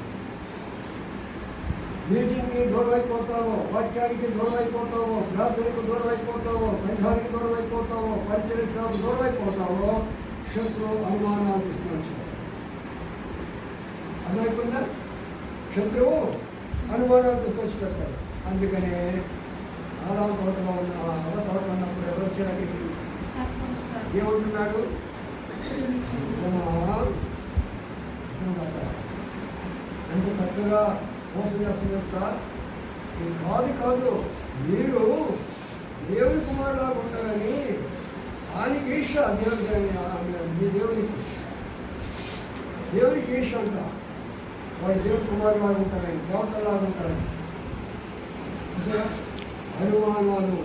మీటింగ్కి దూరం అయిపోతావో, వాక్యానికి దూరం అయిపోతావో, ప్రార్థనకు దూరం అయిపోతావో, సంఘానికి దూరం అయిపోతావో, పరిచయ సేవకు దూరం అయిపోతావో, శత్రువు అనుమానాలు తీసుకుని అర్థమైపోయిందా? శత్రువు అనుమానాలు తీసుకొచ్చి పెడతాడు. అందుకనే ఆరామ తోటలో ఉన్నప్పుడు ఎవరు వచ్చారు? ఏమంటున్నాడు? ఎంత చక్కగా మోసం చేస్తున్నారు సార్. కాదు, మీరు దేవుని కుమారులాగా ఉంటారని ఆయనకి ఈష. మీ దేవునికి ఈష అంట. వాడు దేవుని కుమారులాగా ఉంటారని, దేవతలాగా ఉంటారని. చూసారా? అనుమానాలు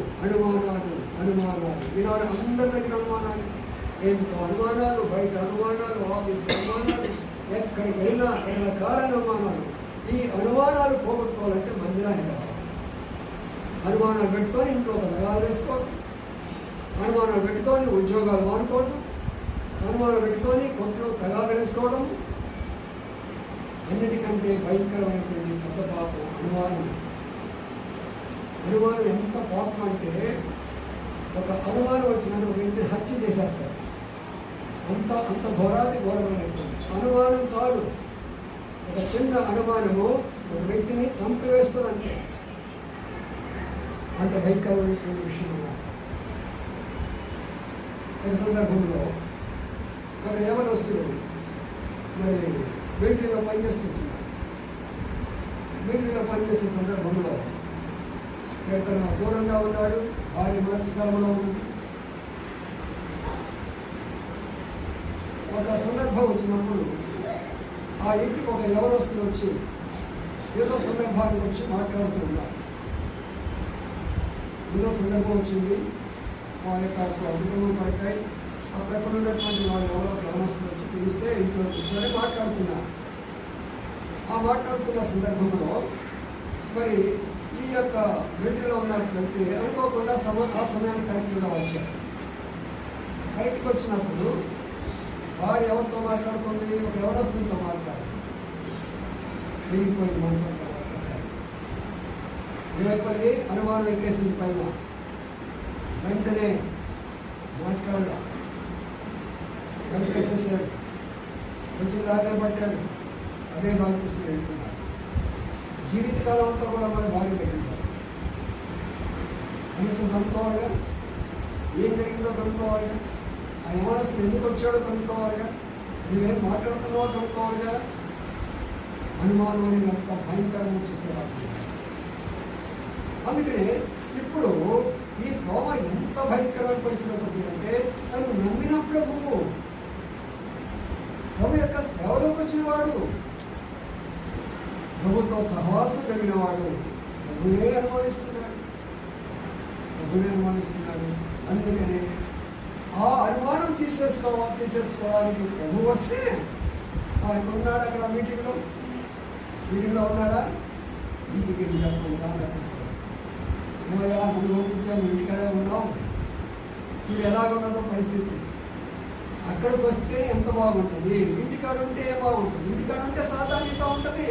అనుమానాలు. ఈనాడు అందరి దగ్గర అనుమానాలు, ఏంటో అనుమానాలు, బయట అనుమానాలు, ఆఫీస్ అనుమానాలు, ఎక్కడికి వెళ్ళినా రకరకాల అనుమానాలు. ఈ అనుమానాలు పోగొట్టుకోవాలంటే మందిరానికి రావాలి. అనుమానాలు పెట్టుకొని ఇంట్లో ఒక నగాలు వేసుకోవడం, అనుమానాలు పెట్టుకొని ఉద్యోగాలు మానుకోవడం, అనుమానాలు పెట్టుకొని కొట్లు తగాలు వేసుకోవడం. అన్నిటికంటే భయంకరమైనటువంటి పెద్ద పాపం అనుమానం. అనుమానం ఎంత పాపం అంటే ఒక అనుమానం వచ్చినట్టు ఒక వ్యక్తిని హత్య చేసేస్తారు. అంత ఘోరాది ఘోరమైనటువంటి అనుమానం చాలు. ఒక చిన్న అనుమానము ఒక వ్యక్తిని చంపివేస్తుందంటే అంత భయంకరమైనటువంటి విషయం. ఒక సందర్భంలో ఒక యవనస్తుడు మరి మిలిటరీలో పనిచేస్తుంటున్నాడు. మిలిటరీలో పనిచేసే సందర్భంలో ఎక్కడ దూరంగా ఉన్నాడు, భార్య మంచి స్థలంలో ఉన్నది. ఒక సందర్భం వచ్చినప్పుడు ఆ ఇంటికి ఒక యవనస్తుడు వచ్చి ఏదో సందర్భానికి వచ్చి మాట్లాడుతున్నాడు. ఏదో సందర్భం వచ్చింది, మా యొక్క కుటుంబం పడతాయి. అక్కడ ఉన్నటువంటి వాళ్ళు ఎవరో యవనస్తులు వచ్చి పిలిస్తే ఇంట్లో కూర్చొని మాట్లాడుతున్నారు. ఆ మాట్లాడుతున్న సందర్భంలో మరి ఈ యొక్క మిలిటరీలో ఉన్నట్లయితే అనుకోకుండా ఆ సమయానికి కరెక్ట్గా వచ్చారు. కరెక్ట్గా వచ్చినప్పుడు వారు ఎవరితో మాట్లాడుతుంది, ఒక యవనస్తులతో మాట్లాడుతుంది. విరిగిపోయింది మనసు అంతా ఒక్కసారి. ఏమైపోయింది, అనుమానం ఎక్కేసింది పైన. వెంటనే మాట్లాడాలి, చంపేసేసాడు. కొంచెం దారినే పట్టాడు, అదే బాగా తీసుకుని వెళ్తున్నాడు. జీవితకాలం అంతా కూడా మన భార్య తగ్గింది. కనీసం కనుక్కోవాలిగా, ఏం జరిగిందో కనుక్కోవాలిగా, ఆ యవనస్తుడు ఎందుకు వచ్చాడో కనుక్కోవాలిగా, నువ్వేం మాట్లాడుతున్నావో కనుక్కోవాలిగా. అనుమానం అనేది అంత భయంకరంగా చూసేవాళ్ళు. అందుకనే ఇప్పుడు ఈ తోమ ఎంత భయంకరమైన పరిస్థితిలోకి వచ్చిందంటే తను నమ్మిన ప్రభువు యొక్క సేవలోకి వచ్చినవాడు, ప్రభుతో సహవాసం కలిగిన వాడు ప్రభునే అనుమానిస్తున్నాడు. అందుకనే ఆ అనుమానం తీసేసుకోవడానికి ప్రభు వస్తే ఆయన ఉన్నాడు అక్కడ మీటింగ్లో ఉన్నాడా, ఇంటికి చెప్పకుండా ఏమయ్యా నువ్వు పంపించాము, ఇంటికాడే ఉన్నాం, చూడు ఎలాగున్నదో పరిస్థితి. అక్కడికి వస్తే ఎంత బాగుంటుంది, ఇంటికాడ ఉంటే బాగుంటుంది. ఇంటికాడ ఉంటే సాధారణంగా ఉంటుంది.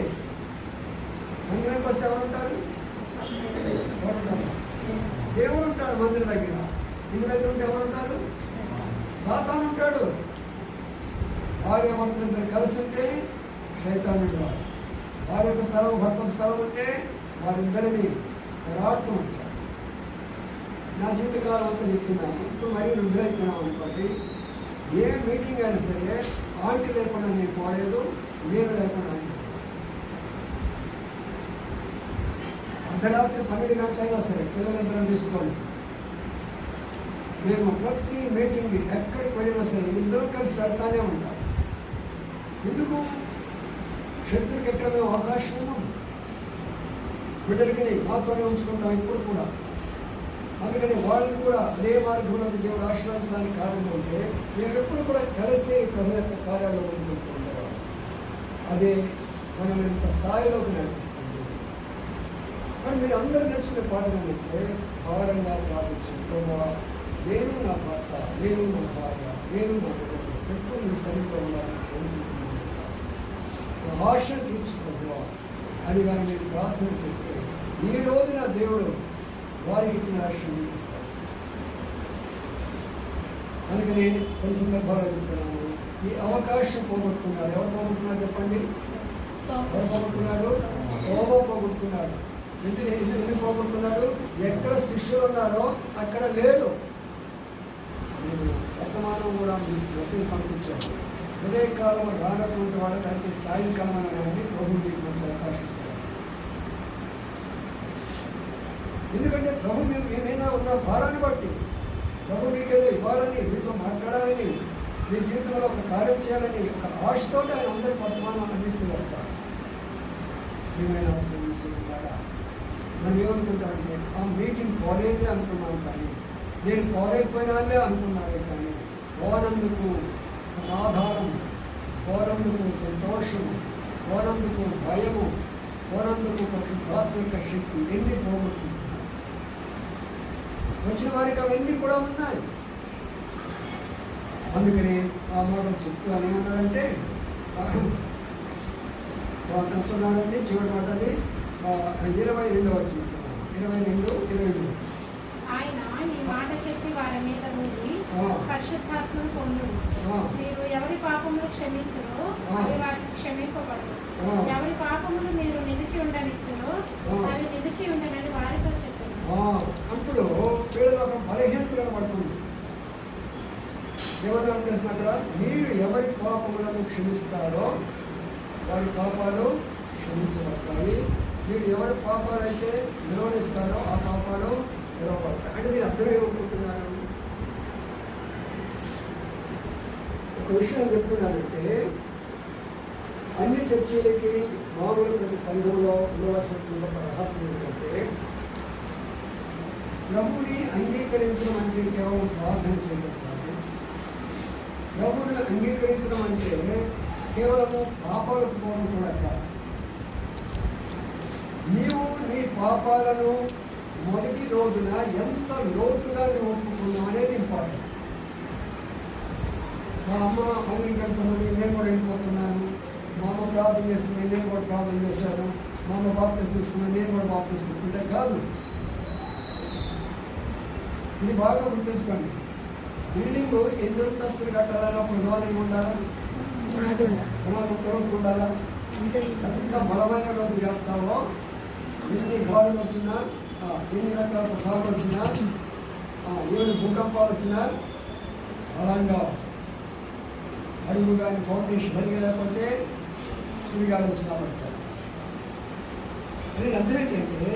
మందిరానికి వస్తే ఎవరు ఉంటారు, దేవుడు ఉంటాడు మందిరం దగ్గర. ఇంటి దగ్గర ఉంటే ఎవరు ఉంటారు, సాతాను ఉంటాడు. భార్య భర్తలు కలిసి ఉంటే శైతాను ఉంటాడు. వారి యొక్క స్థలం భర్త స్థలం ఉంటే వారిద్దరిని పోరాడుతూ ఉంటారు. నా జీవితకాలం అంతా చెప్తున్నాను. ఇప్పుడు మరీ రుద్రైపోయినాం అనుకోండి, ఏ మీటింగ్ అయినా సరే ఆంటీ లేకుండా నేను పోలేదు, నేను లేకుండా అర్ధరాత్రి 12 గంటలైనా సరే పిల్లలందరం తీసుకోండి. మేము ప్రతి మీటింగ్ ఎక్కడికి వెళ్ళినా సరే ఇద్దరు కలిసి వెళ్తానే ఉంటాం. ఎందుకు? శత్రువుకి ఎక్కడ మేము అవకాశం ఉన్నాం. బిడ్డలకి మాతోనే ఉంచుకుంటాం ఇప్పుడు కూడా. అందుకని వాళ్ళని కూడా అదే మార్గంలో దేవుడు ఆశ్రయించడానికి కారణం ఉంటే మేము ఎప్పుడు కూడా కలిసి ప్రభు యొక్క కార్యాల్లో ముందుకుంటుండేవాళ్ళం. అదే మనం ఇంత స్థాయిలోకి నడిపిస్తుంది. కానీ మీరు అందరూ నేర్చుకునే పాఠం ఏంటంటే భారంగా ప్రార్థించండి. ప్రభా, నేను నా భర్త, నేను నా భార్య, నేను నా బిడ్డలు ఎప్పుడు నీ సరిగ్గా ఉండాలని కోరుకుంటున్నాను. ఆశ తీర్చుకోవా అని కానీ మీరు ప్రార్థన చేస్తే ఈ రోజున దేవుడు వారికి ఇచ్చిన ఆశను చూపిస్తాడు. అందుకని కొన్ని సందర్భాలు చెప్తున్నాను, ఈ అవకాశం పోగొట్టుకున్నాడు. ఎవరు పోగొట్టున్నాడు చెప్పండి? ఎవరు పోగొట్టున్నాడు? పోగొట్టుకున్నాడు. ఎందుకు పోగొట్టుకున్నాడు? ఎక్కడ శిష్యులు ఉన్నారో అక్కడ లేడు. నేను వర్తమానం కూడా మెసేజ్ పంపించాను. ఉదయకాలం రానటువంటి వాళ్ళకి అయితే సాయంకాలం అనేది ప్రభు మీకు మంచి అవకాశం ఇస్తారు. ఎందుకంటే ప్రభు మేము ఏమైనా ఉన్న భారాన్ని బట్టి ప్రభు మీకేదో ఇవ్వాలని, మీతో మాట్లాడాలని, మీ జీవితంలో ఒక కార్యం చేయాలని ఒక ఆశతో ఆయన అందరికీ వర్తమానం అందిస్తూ వస్తారు. ఏమైనా ద్వారా మనం ఏమనుకుంటామంటే ఆ మీటింగ్ పోలేదే అనుకున్నాం, కానీ నేను పోలేకపోయినాలే అనుకున్నారే కానీ పోనందుకు సమాధానం, పోనందుకు సంతోషము, పోనందుకు భయము, పోనందుకు పరిశుద్ధాత్మిక శక్తి ఎన్ని పోగొట్టుకుంటున్నారు. వచ్చిన వారికి అవన్నీ కూడా ఉన్నాయి. అందుకని ఆ మాట చెప్తూ అని ఏమన్నాడంటే అంటున్నాడండి చివరి మాటది 22వ చెప్తున్నాను. 22. ఆయన ఈ మాట చెప్పి వారి మీద ఊరి పరిశుద్ధాత్మను పొందు. మీరు ఎవరి పాపములు క్షమించురో అవి వారికి క్షమింపబడదు, ఎవరి పాపములు మీరు నిలిచి ఉండనిత్తురో అవి నిలిచి ఉండనని వారితో చెప్పారు. అప్పుడు వీళ్ళలో ఒక బలహీనత కనబడుతుంది. ఏమన్నా తెలిసిన అక్కడ మీరు ఎవరి పాపములను క్షమిస్తారో వారి పాపాలు క్షమించబడతాయి, మీరు ఎవరి పాపాలు అయితే నిలవనిస్తారో ఆ పాపాలు నిలవబడతాయి. అంటే మీరు అర్థం ఏమనుకుంటున్నారు? ఒక విషయం చెప్తున్నానంటే అన్ని చర్చలకి మామూలు ప్రతి సంఘంలో ఉండవలసిన ఒక రహస్యం ఏంటంటే ప్రభుని అంగీకరించడం అంటే కేవలం ప్రార్థన చేయడం కాదు. ప్రభుని అంగీకరించడం అంటే కేవలము పాపాలకు పోవడం కూడా కాదు. నీవు నీ పాపాలను మొదటి రోజున ఎంత లోతుగా నువ్వు ఒప్పుకున్నావు అనేది ఇంపార్టెంట్. మా అమ్మ మళ్ళీ కడుతున్నది, నేను కూడా వెళ్ళిపోతున్నాను. మా అమ్మ ప్రార్థన చేస్తుంది, నేను కూడా ప్రార్థన చేశాను. మా అమ్మ బాప్తిసం తీసుకున్నాను, నేను కూడా బాప్తిసం తీసుకుంటే కాదు. ఇది బాగా గుర్తుంచుకోండి. బిల్డింగ్ ఎన్ని అంతస్తులు కట్టాలని అప్పుడు లోన్ ఉండాలా, పునాది ఉండాలా. ఎంత బలమైన రోజు చేస్తావో ఎన్ని గాలులు వచ్చినా, ఎన్ని రకాల ప్రసాదాలు వచ్చినా, ఏడు భూకంపాలు వచ్చినా బలంగా అడుగు కానీ ఫౌండేషన్ సరిగా లేకపోతే సుడిగాలు వచ్చినా పడతారు. అది అర్థం ఏంటంటే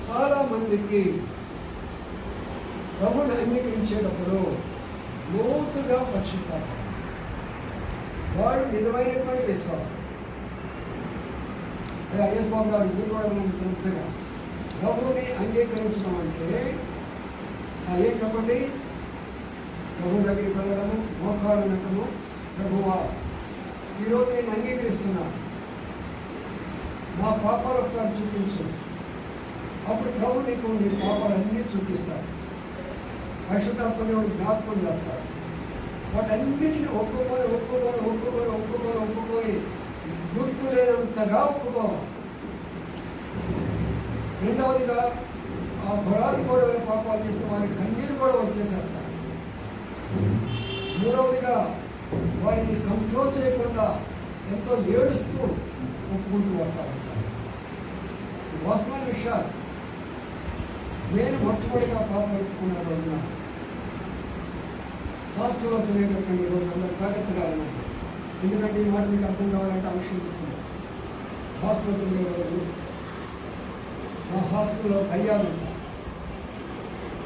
చాలా మందికి ప్రభుని అంగీకరించేటప్పుడు లోతుగా పరిశుద్ధాత్మ వాడు నిజమైనటువంటి విశ్వాసం. ఐఎస్ బాబు గారు ఇది కూడా చెప్తుగా ప్రభుని అంగీకరించడం అంటే ఏం చెప్పండి? ప్రభు దగ్గరికి వెళ్ళడము, మోకాళ్ళు నెట్టము. ప్రభువా, ఈరోజు నేను అంగీకరిస్తున్నాను, నా పాపాలు ఒకసారి చూపించు. అప్పుడు ప్రభు నీకు నీ పాపాలన్నీ చూపిస్తాడు. పరిశుద్ధాత్మ దేవుడు జ్ఞాపకం చేస్తాడు. వాటన్నిటిని ఒప్పుకొని గుర్తు లేనంతగా ఒప్పుకోవాలి. రెండవదిగా ఆ పురాది గౌరవ పాపాలు చేస్తే వారికి కన్నీళ్ళు కూడా వచ్చేసేస్తారు. మూడవదిగా వారిని కంట్రోల్ చేయకుండా ఎంతో ఏడుస్తూ ఒప్పుకుంటూ వస్తారు. వాస్తవమైన విషయాలు. నేను మొట్టమొదటిగా పాపం ఒప్పుకున్న రోజున హాస్టల్లో చదివేటటువంటి రోజు అందరూ జాగ్రత్తగా ఉన్నారు. ఎందుకంటే ఈ మాట మీకు అర్థం కావాలంటే ఆ విషయం చెప్తున్నాను. హాస్టల్లో చదివే రోజు మా హాస్టల్లో దయ్యాలు ఉంటాయి.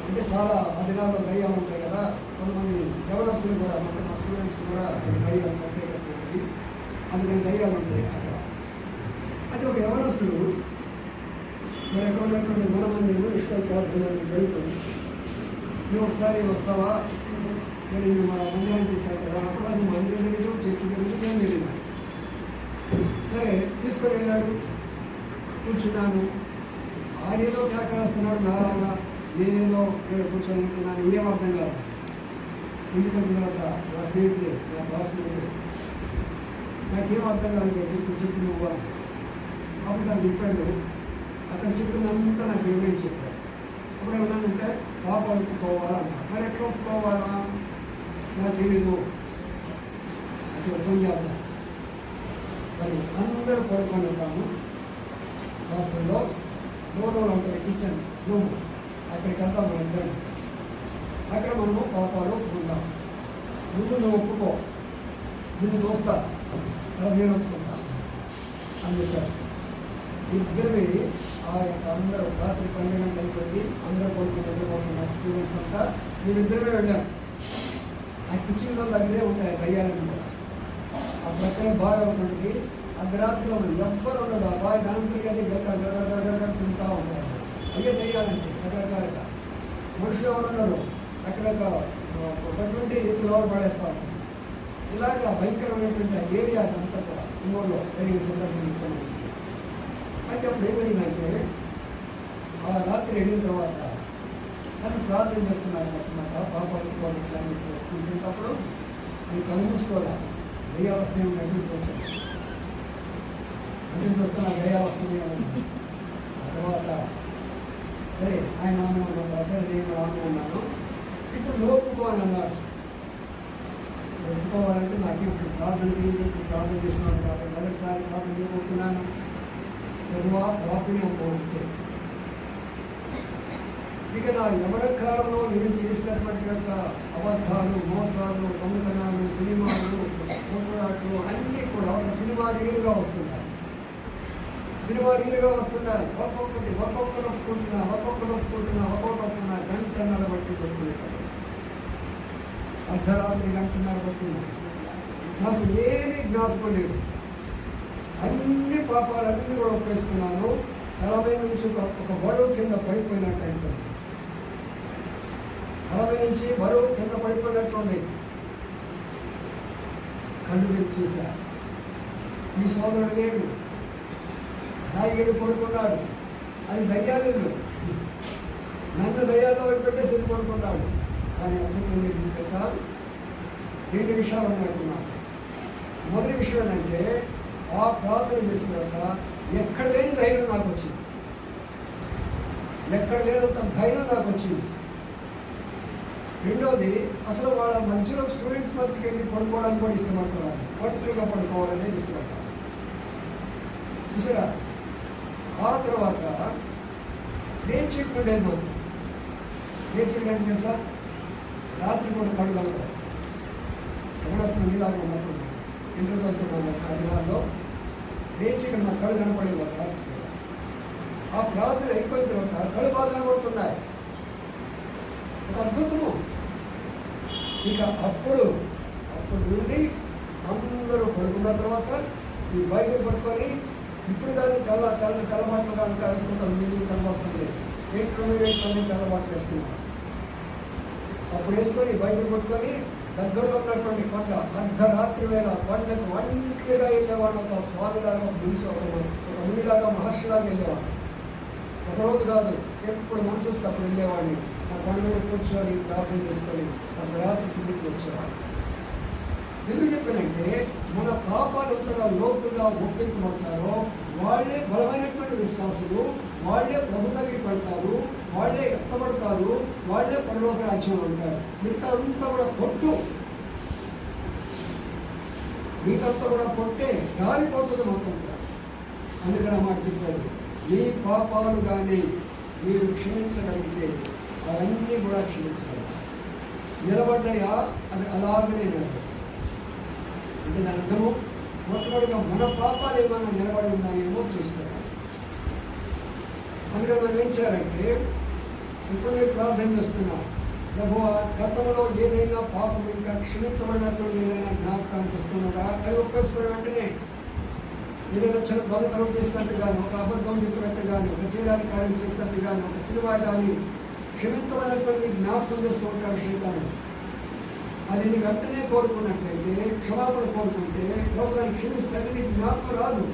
అంటే చాలా ఆ దినాల్లో దయ్యాలు ఉంటాయి కదా. కొంతమంది యవనస్తులు కూడా మా స్టూడెంట్స్ కూడా దయ్యాలు ఉంటాయి. అందుకని దయ్యాలు ఉంటాయి అక్కడ. అది ఒక యవనస్తులు మరి ఎక్కడ ఉన్నటువంటి మనమంది ఇష్టం ప్రార్థనలు వెళుతుంది. నువ్వు ఒకసారి వస్తావా, మరి నువ్వు మన మందిరాన్ని తీసుకెళ్ళి కదా. అప్పుడు అది మందిరం తెలియదు, చర్చి తెలియదు, ఏం తెలియదు. సరే తీసుకొని వెళ్ళాడు, కూర్చున్నాను. ఆయన ఏదో కేకరాస్తున్నాడు నాలాగా, నేనేదో కూర్చొని ఉంటున్నాను. ఏం అర్థం కాదు. ఇంటికి వచ్చిన తర్వాత నా స్నేహితులే, నా క్లాస్మేట్, నాకేం అర్థం కాదు, చెప్పు నువ్వు. అప్పుడు తను చెప్పాడు, అక్కడ చెప్పినంతా నాకు వివరించి చెప్పాడు. అప్పుడు ఏమన్నానంటే పాపం ఒప్పుకోవాలన్నా. మరి ఎక్కడ ఒప్పుకోవాలా నాకు తెలీదు. అది అర్థం చేద్దాం. మరి అందరూ పడుకొని ఉంటాము హాస్టల్లో. దూరంలో ఉంటుంది కిచెన్ రూమ్, అక్కడికి వెళ్తాం మన ఇద్దరు. అక్కడ మనము పాపాలు ఒప్పుకుంటాం. ముందు నువ్వు ఒప్పుకో, నిన్ను చూస్తా, అలా నేను ఒప్పుకుంటా అని చెప్పారు. ఇద్దరివి ఆ యొక్క అందరూ రాత్రి 12 గంటలు అయిపోయింది. అందరూ పడుకుని నిద్రపోతున్నారు స్టూడెంట్స్ అంతా. మేమిద్దరమే వెళ్ళాం. ఆ కిచెన్లో దగ్గరే ఉంటాయి దయ్యాలని కూడా. ఆ ప్రక్కనే బాగా ఉంటుంది. అర్ధరాత్రిలో ఎవ్వరు ఉండదు. ఆ బాగా దాంట్లోకి గడగడ తింటూ ఉంటారు. అయ్యే దయ్యాలంటే రకరకాలుగా. మనుషులు ఎవరు ఉండరు. అక్కడ ఒకటి నుండి లోపల పడేస్తాం. ఇలాగా భయంకరమైనటువంటి ఏరియా అదంతా కూడా ఇంగోలో జరిగిన సందర్భం. అయితే అప్పుడు ఏమైందంటే ఆ రాత్రి వెళ్ళిన తర్వాత తను ప్రార్థన చేస్తున్నాను అన్నమాట. పాపాలు కూడుకున్నప్పుడు నేను కళ్ళు మూసుకోవాలా దయ్యావస్థ ఏమి చూస్తాను అంటే చూస్తున్నా దయ్యావస్థనే ఉంది. ఆ తర్వాత సరే ఆయన సరే నేను ఆమె అన్నాను. ఇప్పుడు లోపుకో అని అన్నాడు. ఒప్పుకోవాలంటే నాకు ఇప్పుడు ప్రార్థన తెలియదు. ఇప్పుడు ప్రార్థన చేస్తున్నాను కాబట్టి మొదటిసారి ప్రార్థన చేయబోతున్నాను. ప్రభువా పాపిని ఒప్పుకోవచ్చు. ఇక నా యవన కాలంలో నేను చేసినటువంటి యొక్క అబద్ధాలు, మోసాలు, దొంగతనాలు, సినిమాలు, పోరాటాలు అన్నీ కూడా ఒక సినిమా రీలుగా వస్తున్నాయి. ఒక్కొక్కటి ఒక్కొక్కరు ఒప్పుకుంటున్నా గంటన్నర బట్టి చెప్పుకునేటాడు. అర్ధరాత్రి గంటన్నర బట్టి నాకు ఏమీ జ్ఞాపకం లేదు. అన్ని పాపాలన్నీ కూడా ఒప్పేసుకున్నాను. 40 నుంచి ఒక బరువు కింద పడిపోయినట్టు ఉంటుంది. 40 నుంచి బరువు కింద పడిపోయినట్టుంది. కళ్ళు తెరిచి చూశా. ఈ సోదరుడు లేడు, హాయిగా పడుకున్నాడు. అది దయ్యాలు, నన్ను దయ్యాల్లో పెట్టేసి వెళ్ళి పడుకున్నాడు. కానీ అద్భుతం ఏంటంటే సార్ 2 విషయాలు ఉన్నాయనుకున్నాను. మొదటి విషయం ఏంటంటే ఆ ప్రార్థన చేసినాక ఎక్కడ లేని ధైర్యం నాకు వచ్చింది. ఎక్కడ లేనంత ధైర్యం నాకు వచ్చింది. రెండోది, అసలు వాళ్ళ మధ్యలో స్టూడెంట్స్ మధ్యకి వెళ్ళి పడుకోవడానికి కూడా ఇష్టపడుతున్నారు. ఒంటరిగా పడుకోవాలనేది ఇష్టపడతారు చూసారా. ఆ తర్వాత లేచికుండేది లేచిండే సార్ రాత్రి కూడా కళ్ళు కలగదు. ఎవరొస్తున్న ఇలాగ ఉన్నప్పుడు ఇంటర్ చదువుతున్నాను అధికారులో లేచి ఇక్కడ నా కళ్ళు కనపడేది రాత్రి. ఆ ప్రార్థన అయిపోయిన తర్వాత కళ్ళు బాగా కనబడుతున్నాయి. ఒక అద్భుతము. ఇక అప్పుడు నుండి అందరూ పడుకున్న తర్వాత ఈ బైబిల్ పట్టుకొని ఇప్పుడు కానీ తెల్లబాట్లు కానీ వేసుకుంటాం. నీళ్ళు కనబడుతుంది. వేసుకొని తెల్లబాట్లు వేసుకుంటాం. అప్పుడు వేసుకొని బైబిల్ పట్టుకొని దగ్గరలో ఉన్నటువంటి కొండ అర్ధరాత్రి వేళ కొండకు ఒంటిగా వెళ్ళేవాడు. ఒక స్వామిలాగా ఒక మునిలాగా మహర్షిలాగా వెళ్ళేవాడు. ఒకరోజు కాదు, ఎప్పుడు మనసు వస్తే అప్పుడు వెళ్ళేవాడిని. ఆ కొండ మీద కూర్చొని ప్రార్థన చేసుకొని అర్ధరాత్రి తిరిగి వచ్చేవాడు. ఎందుకు చెప్పానంటే మన పాపాలు ఎంతగా లోతుగా ఒప్పించబడతారో వాళ్ళే బలమైనటువంటి విశ్వాసులు, వాళ్ళే ప్రభు దగ్గరికి పెడతారు, వాళ్ళే ఎత్తబడతారు, వాళ్ళే పరలోక రాజ్యంలో ఉంటారు. మిగతా అంతా కూడా పొట్టే గాలిపోతుంది మొత్తం. అందుకని ఆ మాట చెప్పారు, మీ పాపాలు కానీ మీరు క్షమించగలిగితే అవన్నీ కూడా క్షమించగలరు. నిలబడ్డాయా అని అలాగనే నిలబడ్డాయి. అంటే దాని అర్థము మొట్టమొదటిగా మన పాపాలు ఏమైనా నిలబడి ఉన్నాయేమో చూసుకోవాలి. అందుకని మనం ఏం చేయాలంటే ఇప్పుడు మీరు ప్రార్థన చేస్తున్నాం, ప్రభువా గతంలో ఏదైనా పాపం ఇంకా క్షమించబడినటువంటి ఏదైనా జ్ఞాపకానికి వస్తున్నదా అది ఒప్పేసుకున్న వెంటనే ఏదైనా చిన్న దొంగతనం చేసినట్టు కానీ, ఒక అబద్ధం చెప్పినట్టు కానీ, ఒక చేరాని కార్యం చేసినట్టు కానీ, ఒక సినిమా కానీ క్షమించబడినటువంటి జ్ఞాపకం చేస్తూ ఉంటాడు శైతాను. అది నీ వెంటనే కోరుకున్నట్లయితే, క్షమాపణ కోరుకుంటే లోకాన్ని క్షమిస్తే నీకు జ్ఞాపకం రాదు.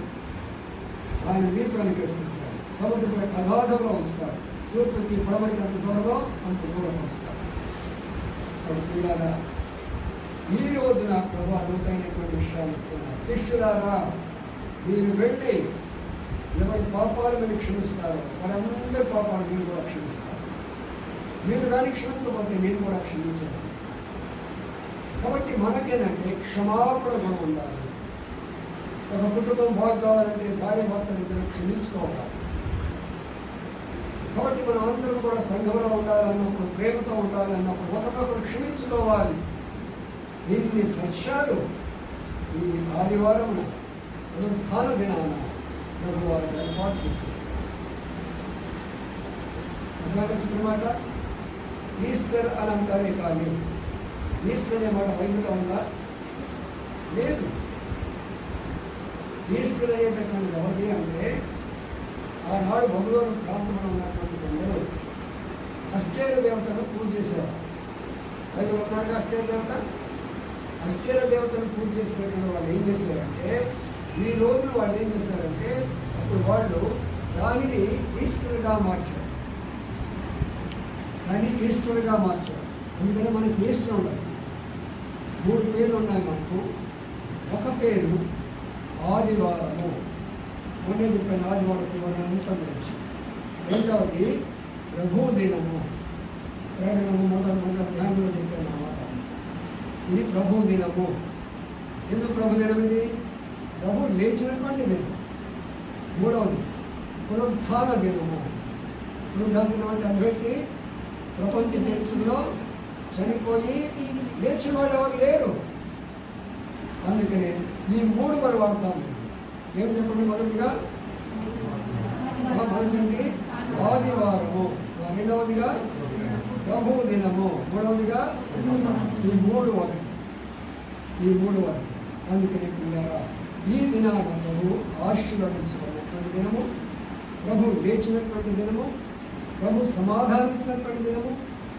ఆయన వీపుడానికి వేసుకుంటాడు, సముద్రంపై అగాధంలో ఉంచుతాడు, తూర్పుకి పడవడికి అంత దూరంలో అంత దూరం వస్తాడు. పిల్లారా, ఈ రోజున ప్రభు అద్భుతమైనటువంటి విషయాలు చెప్తున్నారు. శిష్యులారా, మీరు వెళ్ళి ఎవరి పాపాలు మీరు క్షమిస్తారో వారందరి పాపాలు మీరు కూడా క్షమిస్తారు. మీరు కానీ క్షమించకపోతే నేను కూడా క్షమించను. కాబట్టి మనకేనంటే క్షమాపణ గుణం ఉండాలి. ఒక కుటుంబం బాగు కావాలంటే భార్య భర్తలు ఇద్దరు క్షమించుకోవాలి. కాబట్టి మనం అందరం కూడా సంఘంలో ఉండాలన్నప్పుడు, ప్రేమతో ఉండాలన్నప్పుడు ఒకరినొకరు క్షమించుకోవాలి. ఇన్ని సత్యాలు ఈ ఆదివారమున పునరుత్థాన దినాన ప్రభు వారు ఏర్పాటు చేసేసారు. మాట ఈస్టర్ అని అంటారే కానీ ఈస్టర్ అనే మాట బైబిల్లో ఉందా? లేదు. ఈస్టర్ అయ్యేటటువంటి ఎవరిది అంటే ఆనాడు బబులోను ప్రాంతంలో ఉన్నటువంటి కొందరు అస్టేరు దేవతను పూజ చేశారు. అది ఉన్నారు అష్టేర దేవత. అష్టేర దేవతను పూజ చేసినటువంటి వాళ్ళు ఏం చేస్తారంటే ఈ రోజులు వాళ్ళు ఏం చేస్తారంటే అప్పుడు వాళ్ళు దానిని ఈస్టర్గా మార్చారు. దాన్ని ఈస్టర్గా మార్చారు. అందుకని మనకి ఈస్టర్ ఉండదు. 3 పేర్లు ఉన్నాయి మనకు. ఒక పేరు ఆదివారము, మొన్నే చెప్పిన ఆదివారం గురించి. రెండవది ప్రభు దినము, ప్రేరణము మొదటి ధ్యానంలో చెప్పాను అన్నమాట. ఇది ప్రభు దినము. ఎందుకు ప్రభు దినం? ఇది ప్రభు లేచినటువంటి దినం. మూడవది పునరుద్ధాన దినము. పునరుద్ధాన దినం అంటే అందరికీ ప్రపంచ చరిత్రలో చనిపోయి లేచిన వాళ్ళు ఎవరు లేరు. అందుకనే ఈ 3 మరి వాడతాం. ఏం చెప్పండి? మొదటిగా ఆదివారము, రెండవదిగా ప్రభు దినము, మూడవదిగా ఈ 3 ఒకటి. అందుకని పిల్లరా ఈ దినాన ప్రభు ఆశీర్వదించుకున్నటువంటి దినము, ప్రభు లేచినటువంటి దినము, ప్రభు సమాధానం ఇచ్చినటువంటి దినము,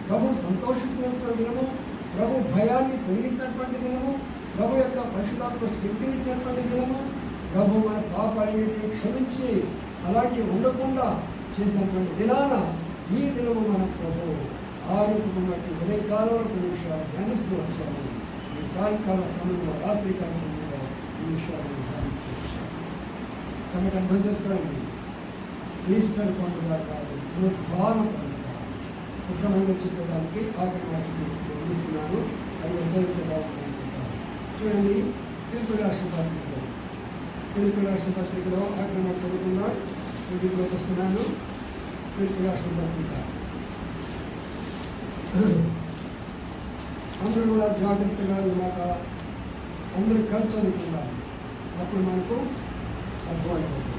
ప్రభు సంతోషించినటువంటి దినము, ప్రభు భయాన్ని తొలగించినటువంటి దినము, ప్రభు యొక్క పరిశుద్ధాత్మ శక్తినిచ్చినటువంటి దినము, ప్రభు మన పాపాలన్నిటిని క్షమించి అలాంటివి ఉండకుండా చేసినటువంటి దినాన ఈ దినము మన ప్రభు ఆరోగ్యమైనటువంటి ఉదయకాలంలో కొన్ని విషయాలు ధ్యానిస్తూ వచ్చాము. ఈ సాయంకాల సమయంలో, రాత్రికాల సమయంలో ఈ విషయాలను ధ్యానిస్తూ వచ్చాము. కాబట్టి అర్థం చేసుకోండి, ఈస్టర్ పండుగ కాదు, పునరుద్ధాన పండుగ. ఈ సమయంలో చెప్పేదానికి ఆఖరి వాటిని ఇస్తున్నాను. అది చరిత్రగా ఉంటుంటాను. చూడండి, పిలుపు రాష్ట్ర పత్రికలో ఆఖరి మాట చదువుకున్నా. ఇంటికి వస్తున్నాను. పిలుపు రాష్ట్ర పత్రిక అందరూ కూడా జాగ్రత్తగా ఇలాక అందరూ కలిసి చదువుకుంటారు. అప్పుడు మనకు అర్థమైపోతుంది.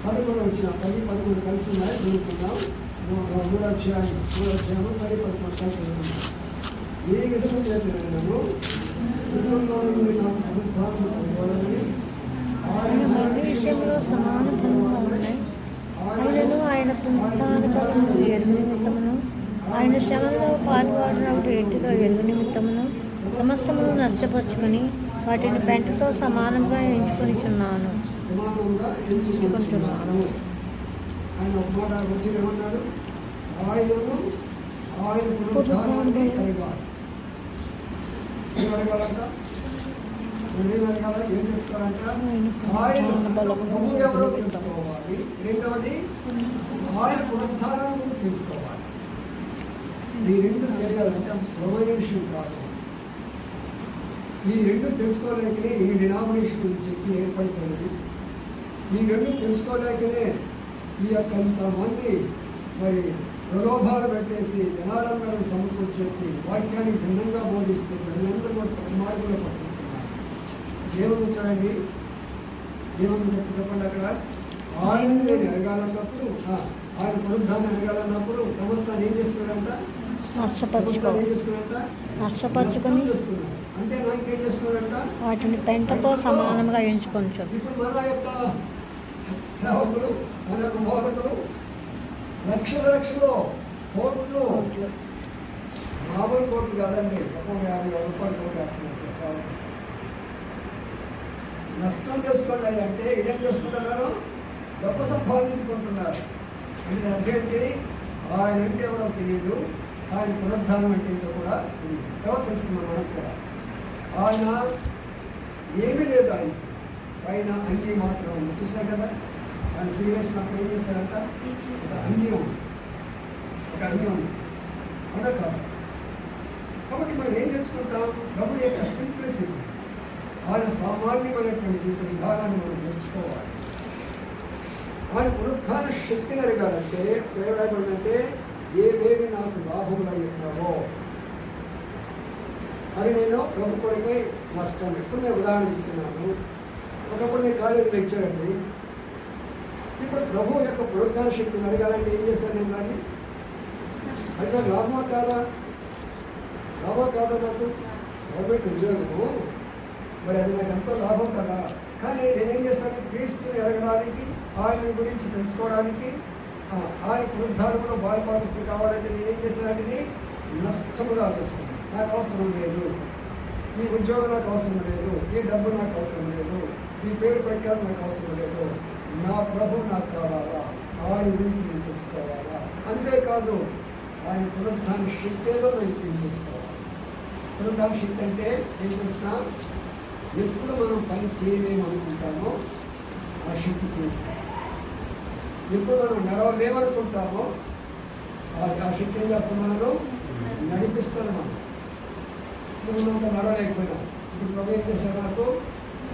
11 వచ్చిన 10-11 కలిసి ఉన్నాయి. చదువుకుందాం. 3వ అధ్యాయం 10-11 కలిసి చదువుకుందాం. ఏ విధంగా చేస్తున్నాను యుద్ధంలో నుండి నాకు పునరుద్ధానం పొందాలని ఆయన మరణి విషయంలో సమాన ధర్మంగా ఉన్నాయి. ఆయనను ఆయన పునరుత్థానమును ఎరుగు నిమిత్తమును ఆయన శ్రమలో పాల్గొనడం ఎట్టుగా ఎరుగు నిమిత్తమును సమస్తమును నష్టపరుచుకొని వాటిని పెంటతో సమానంగా ఎంచుకుంటున్నాను. ఆయన ఒక మాట వచ్చి ఏమన్నాడు? ఆయనను ఆయన పునరుద్ధానాన్ని అడగాలి. ఏం అడగాలంట? ఏం అడగాల? ఏం తెలుసుకోవాలంట? ఆయన ప్రభు ఎవరో తెలుసుకోవాలి. రెండవది ఆయన పునరుద్ధానం కూడా తెలుసుకోవాలి. ఈ 2 తెలియాలంటే అంత సులభమైన విషయం కాదు. ఈ 2 తెలుసుకోలేకనే ఈ డినామినేషన్ చర్చ ఏర్పడిపోయింది. ఈ 2 తెలుసుకోలేకనే ఈ యొక్క ఇంతమంది మరి ప్రలోభాలు పెట్టేసి జనాలందరినీ సమకూర్చేసి వాక్యాన్ని భిన్నంగా బోధిస్తూ ప్రజలందరూ కూడా తమ మార్గంలో పట్టిస్తున్నారు. ఏముంది చూడండి, ఏముంది చెప్పండి అక్కడ. ఆయనని నేను ఎరగాలన్నప్పుడు, ఆయన పునరుద్ధాన్ని ఎరగాలన్నప్పుడు సమస్తాన్ని ఏం చేసుకున్నాడంట? నష్టపరుచుకొని అంటే నాకేం చేసుకున్నాడంట? వాటిని పెంటతో సమానంగా ఎంచుకోవచ్చు. ఇప్పుడు మన యొక్క సేవకులు, మన యొక్క బోధకులు లక్షలు కోట్లు, మామూలు కోట్లు కాదండి, 50 రూపాయల కోట్లు వేస్తున్నారు సార్. నష్టం చేసుకోండి అంటే ఇదేం చేసుకుంటున్నారు? డబ్బు సంపాదించుకుంటున్నారు. అంటే అదేంటి? ఆయన అంటే ఎవరో తెలియదు, ఆయన పునరుద్ధానం అంటే ఏంటో కూడా తెలియదు. ఎవరు తెలుసుకున్నాం మనకు కూడా. ఆయన ఏమీ లేదు, ఆయన పైన అంగీ మాత్రం ఉంది. చూసారు కదా, ఆయన సీరియస్నప్పుడు ఏం చేస్తారంట? ఒక అంగీ ఉంది, అవునా కాదు? కాబట్టి మనం ఏం తెలుసుకుంటాం? ప్రభు యొక్క సింప్లిసిటీ, ఆయన సామాన్యమైనటువంటి జీవిత విధానాన్ని మనం నేర్చుకోవాలి. ఆయన పునరుద్ధాన శక్తిని అడగాలంటే ఏమైపోయిందంటే ఏవేవి నాకు లాభములై ఉన్నావో అని నేను ప్రభు కొరకై నష్టం. ఇప్పుడు నేను ఉదాహరణ చెప్తున్నాను. ఒకప్పుడు నేను కాలేజీ లెక్చర్ అండి. ఇప్పుడు ప్రభు యొక్క పునరుద్ధాన శక్తిని అడగాలంటే ఏం చేశాను నేను? దాన్ని అయితే లాభమా కాదా? నాకు గవర్నమెంట్ ఉద్యోగము, మరి అది నాకు ఎంతో లాభం కదా. కానీ నేనేం చేస్తాను? క్రీస్తుని ఎరగడానికి, ఆయన గురించి తెలుసుకోవడానికి ఆయన పునరుద్ధానంలో బాధపాటిస్తూ కావాలంటే నేనేం చేశానంటే ఇది నష్టముగా చేసుకున్నాను. నాకు అవసరం లేదు, ఈ ఉద్యోగం నాకు అవసరం లేదు, ఈ డబ్బు నాకు అవసరం లేదు, ఈ పేరు ప్రఖ్యాతం నాకు అవసరం లేదు. నా ప్రభు నాకు కావాలా, ఆయన గురించి నేను తెలుసుకోవాలా. అంతేకాదు ఆయన పునరుద్ధాన శక్తి ఏదో నేను తెలుసుకోవాలి. పునరుద్ధాన శక్తి అంటే ఏం తెలిసిన, ఎప్పుడు మనం పని చేయలేము అనుకుంటామో ఆ శక్తి చేస్తాం. ఎప్పుడు మనం నడవలేమనుకుంటామో ఆ శక్తి ఏం చేస్తాం, మనలో నడిపిస్తాను. మనం ముందంతా నడవలేకపోయినా ఇప్పుడు ప్రభు ఏం చేశాడు, నాకు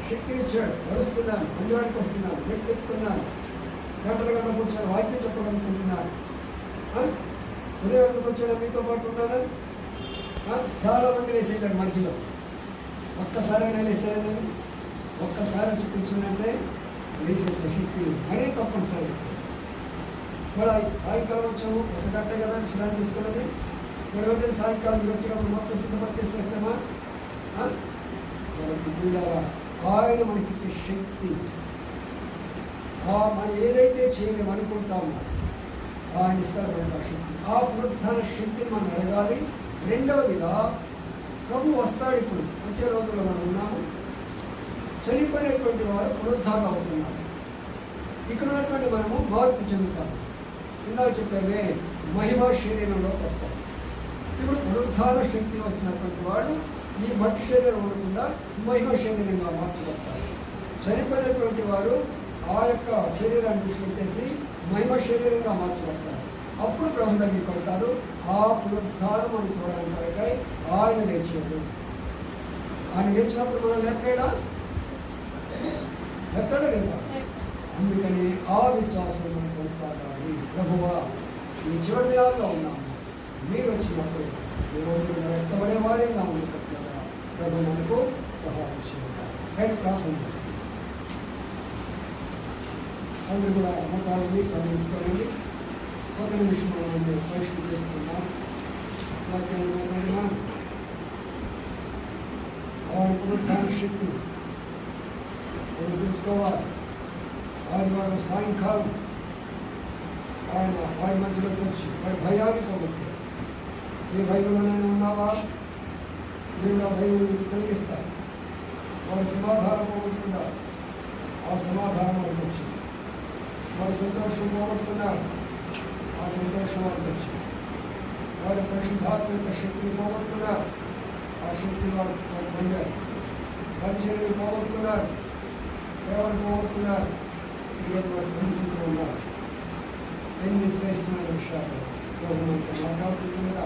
శక్తి ఇచ్చాడు. నడుస్తున్నాను, మందిరానికి వస్తున్నాను, మెట్లు ఎక్కుతున్నాను, గంటల కూర్చొని వాక్యం చెప్పగలుగుతున్నాను. ఉదయం ఎక్కడికి వచ్చాను, మీతో పాటు ఉన్నాను. చాలామంది లేసేయారు మధ్యలో, ఒక్కసారైనా లేసారా? నేను ఒక్కసారి వచ్చి కూర్చున్నట్టే లేచే శక్తి మరీ తప్పనిసరి. మళ్ళీ సాయంకాలం వచ్చాము, ఒక గంట కదా విశ్రాంతి తీసుకున్నది. ఇప్పుడు వెంటనే సాయంకాలం మీరు వచ్చినప్పుడు మొత్తం సిద్ధపరిచేసేస్తామా? మనకి చూడాలా, ఆయన మనకిచ్చే శక్తి, మనం ఏదైతే చేయలేము అనుకుంటామో ఆయన ఇస్తారు మనకు ఆ శక్తి. ఆ పునరుద్ధాన శక్తిని మనం ఎరగాలి. రెండవదిగా ప్రభు వస్తాడు. ఇప్పుడు వచ్చే రోజుల్లో మనం ఉన్నాము. చనిపోయినటువంటి వారు పునరుద్ధానం అవుతున్నారు. ఇక్కడ ఉన్నటువంటి మనము మార్పు చెందుతాము. ఇందాక చెప్పామే, మహిమ శరీరంలోకి వస్తాం. ఇప్పుడు పునరుద్ధాన శక్తి వచ్చినటువంటి వాడు ఈ మట్టి శరీరం ఉండకుండా మహిమ శరీరంగా మార్చబడతారు. చనిపోయినటువంటి వారు ఆ యొక్క శరీరాన్ని విడిచిపెట్టేసి మహిమ శరీరంగా మార్చబడతారు. అప్పుడు ప్రభు దగ్గరికి వెళ్తారు. ఆ పునరుద్ధానం అని చూడడానికి కొరకై ఆయన లేచాడు. ఆయన లేచినప్పుడు మనం లేపలేడా? లేపాడా లేదా? అందుకని ఆ విశ్వాసం మనం కొనసాగాలి. ప్రభువా, ఈ చివరి దినాల్లో ఉన్నాము, మీరు వచ్చినప్పుడు మీరు ఎత్తబడే వారిగా ఉండిపోతున్నారా? ప్రభు మనకు సహాయం చేయాలి. బయట ప్రార్థన చేస్తాం. అందరూ కూడా అమ్మకాలని గమనించుకోండి. ఒక నిమిషం మనం పరీక్షలు చేసుకున్నాం. ఆయన పునరుద్ధాన శక్తి తెలుసుకోవాలి. ఆదివారం సాయంకాలం ఆయన వారి మధ్యలోకి వచ్చి వారి భయాన్ని పోగొట్టారు. ఏ భయంలోనైనా ఉన్నావా? దేవుడు ఆ భయం కలిగిస్తారు. వారి సమాధానం పోగొట్టుకున్నారు. ఆ సమాధానం వారికి వచ్చింది. వారి సంతోషం పోగొట్టుకున్నారు. ఆ సంతోషం వారికి వచ్చింది. వారి పరిశుద్ధాత్మ యొక్క శక్తిని పోగొట్టుకున్నారు. ఆ శక్తిని వారికి పొందారు. పరిచర్యను పోగొట్టుకున్నారు. సేవను పోగొట్టుకున్నారు. ఈరోజు వారు పొందుకుంటూ ఉన్నారు. ఎన్ని శ్రేష్టమైన విషయాలు ప్రభుత్వంతో మాట్లాడుతుందా?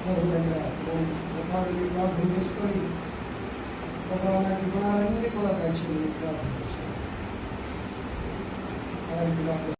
ప్రభు దగ్గర ఒకరిని ప్రార్థన చేసుకొని నాకు గుణాలన్నీ కూడా దయచేసి ప్రార్థన చేసుకోండి.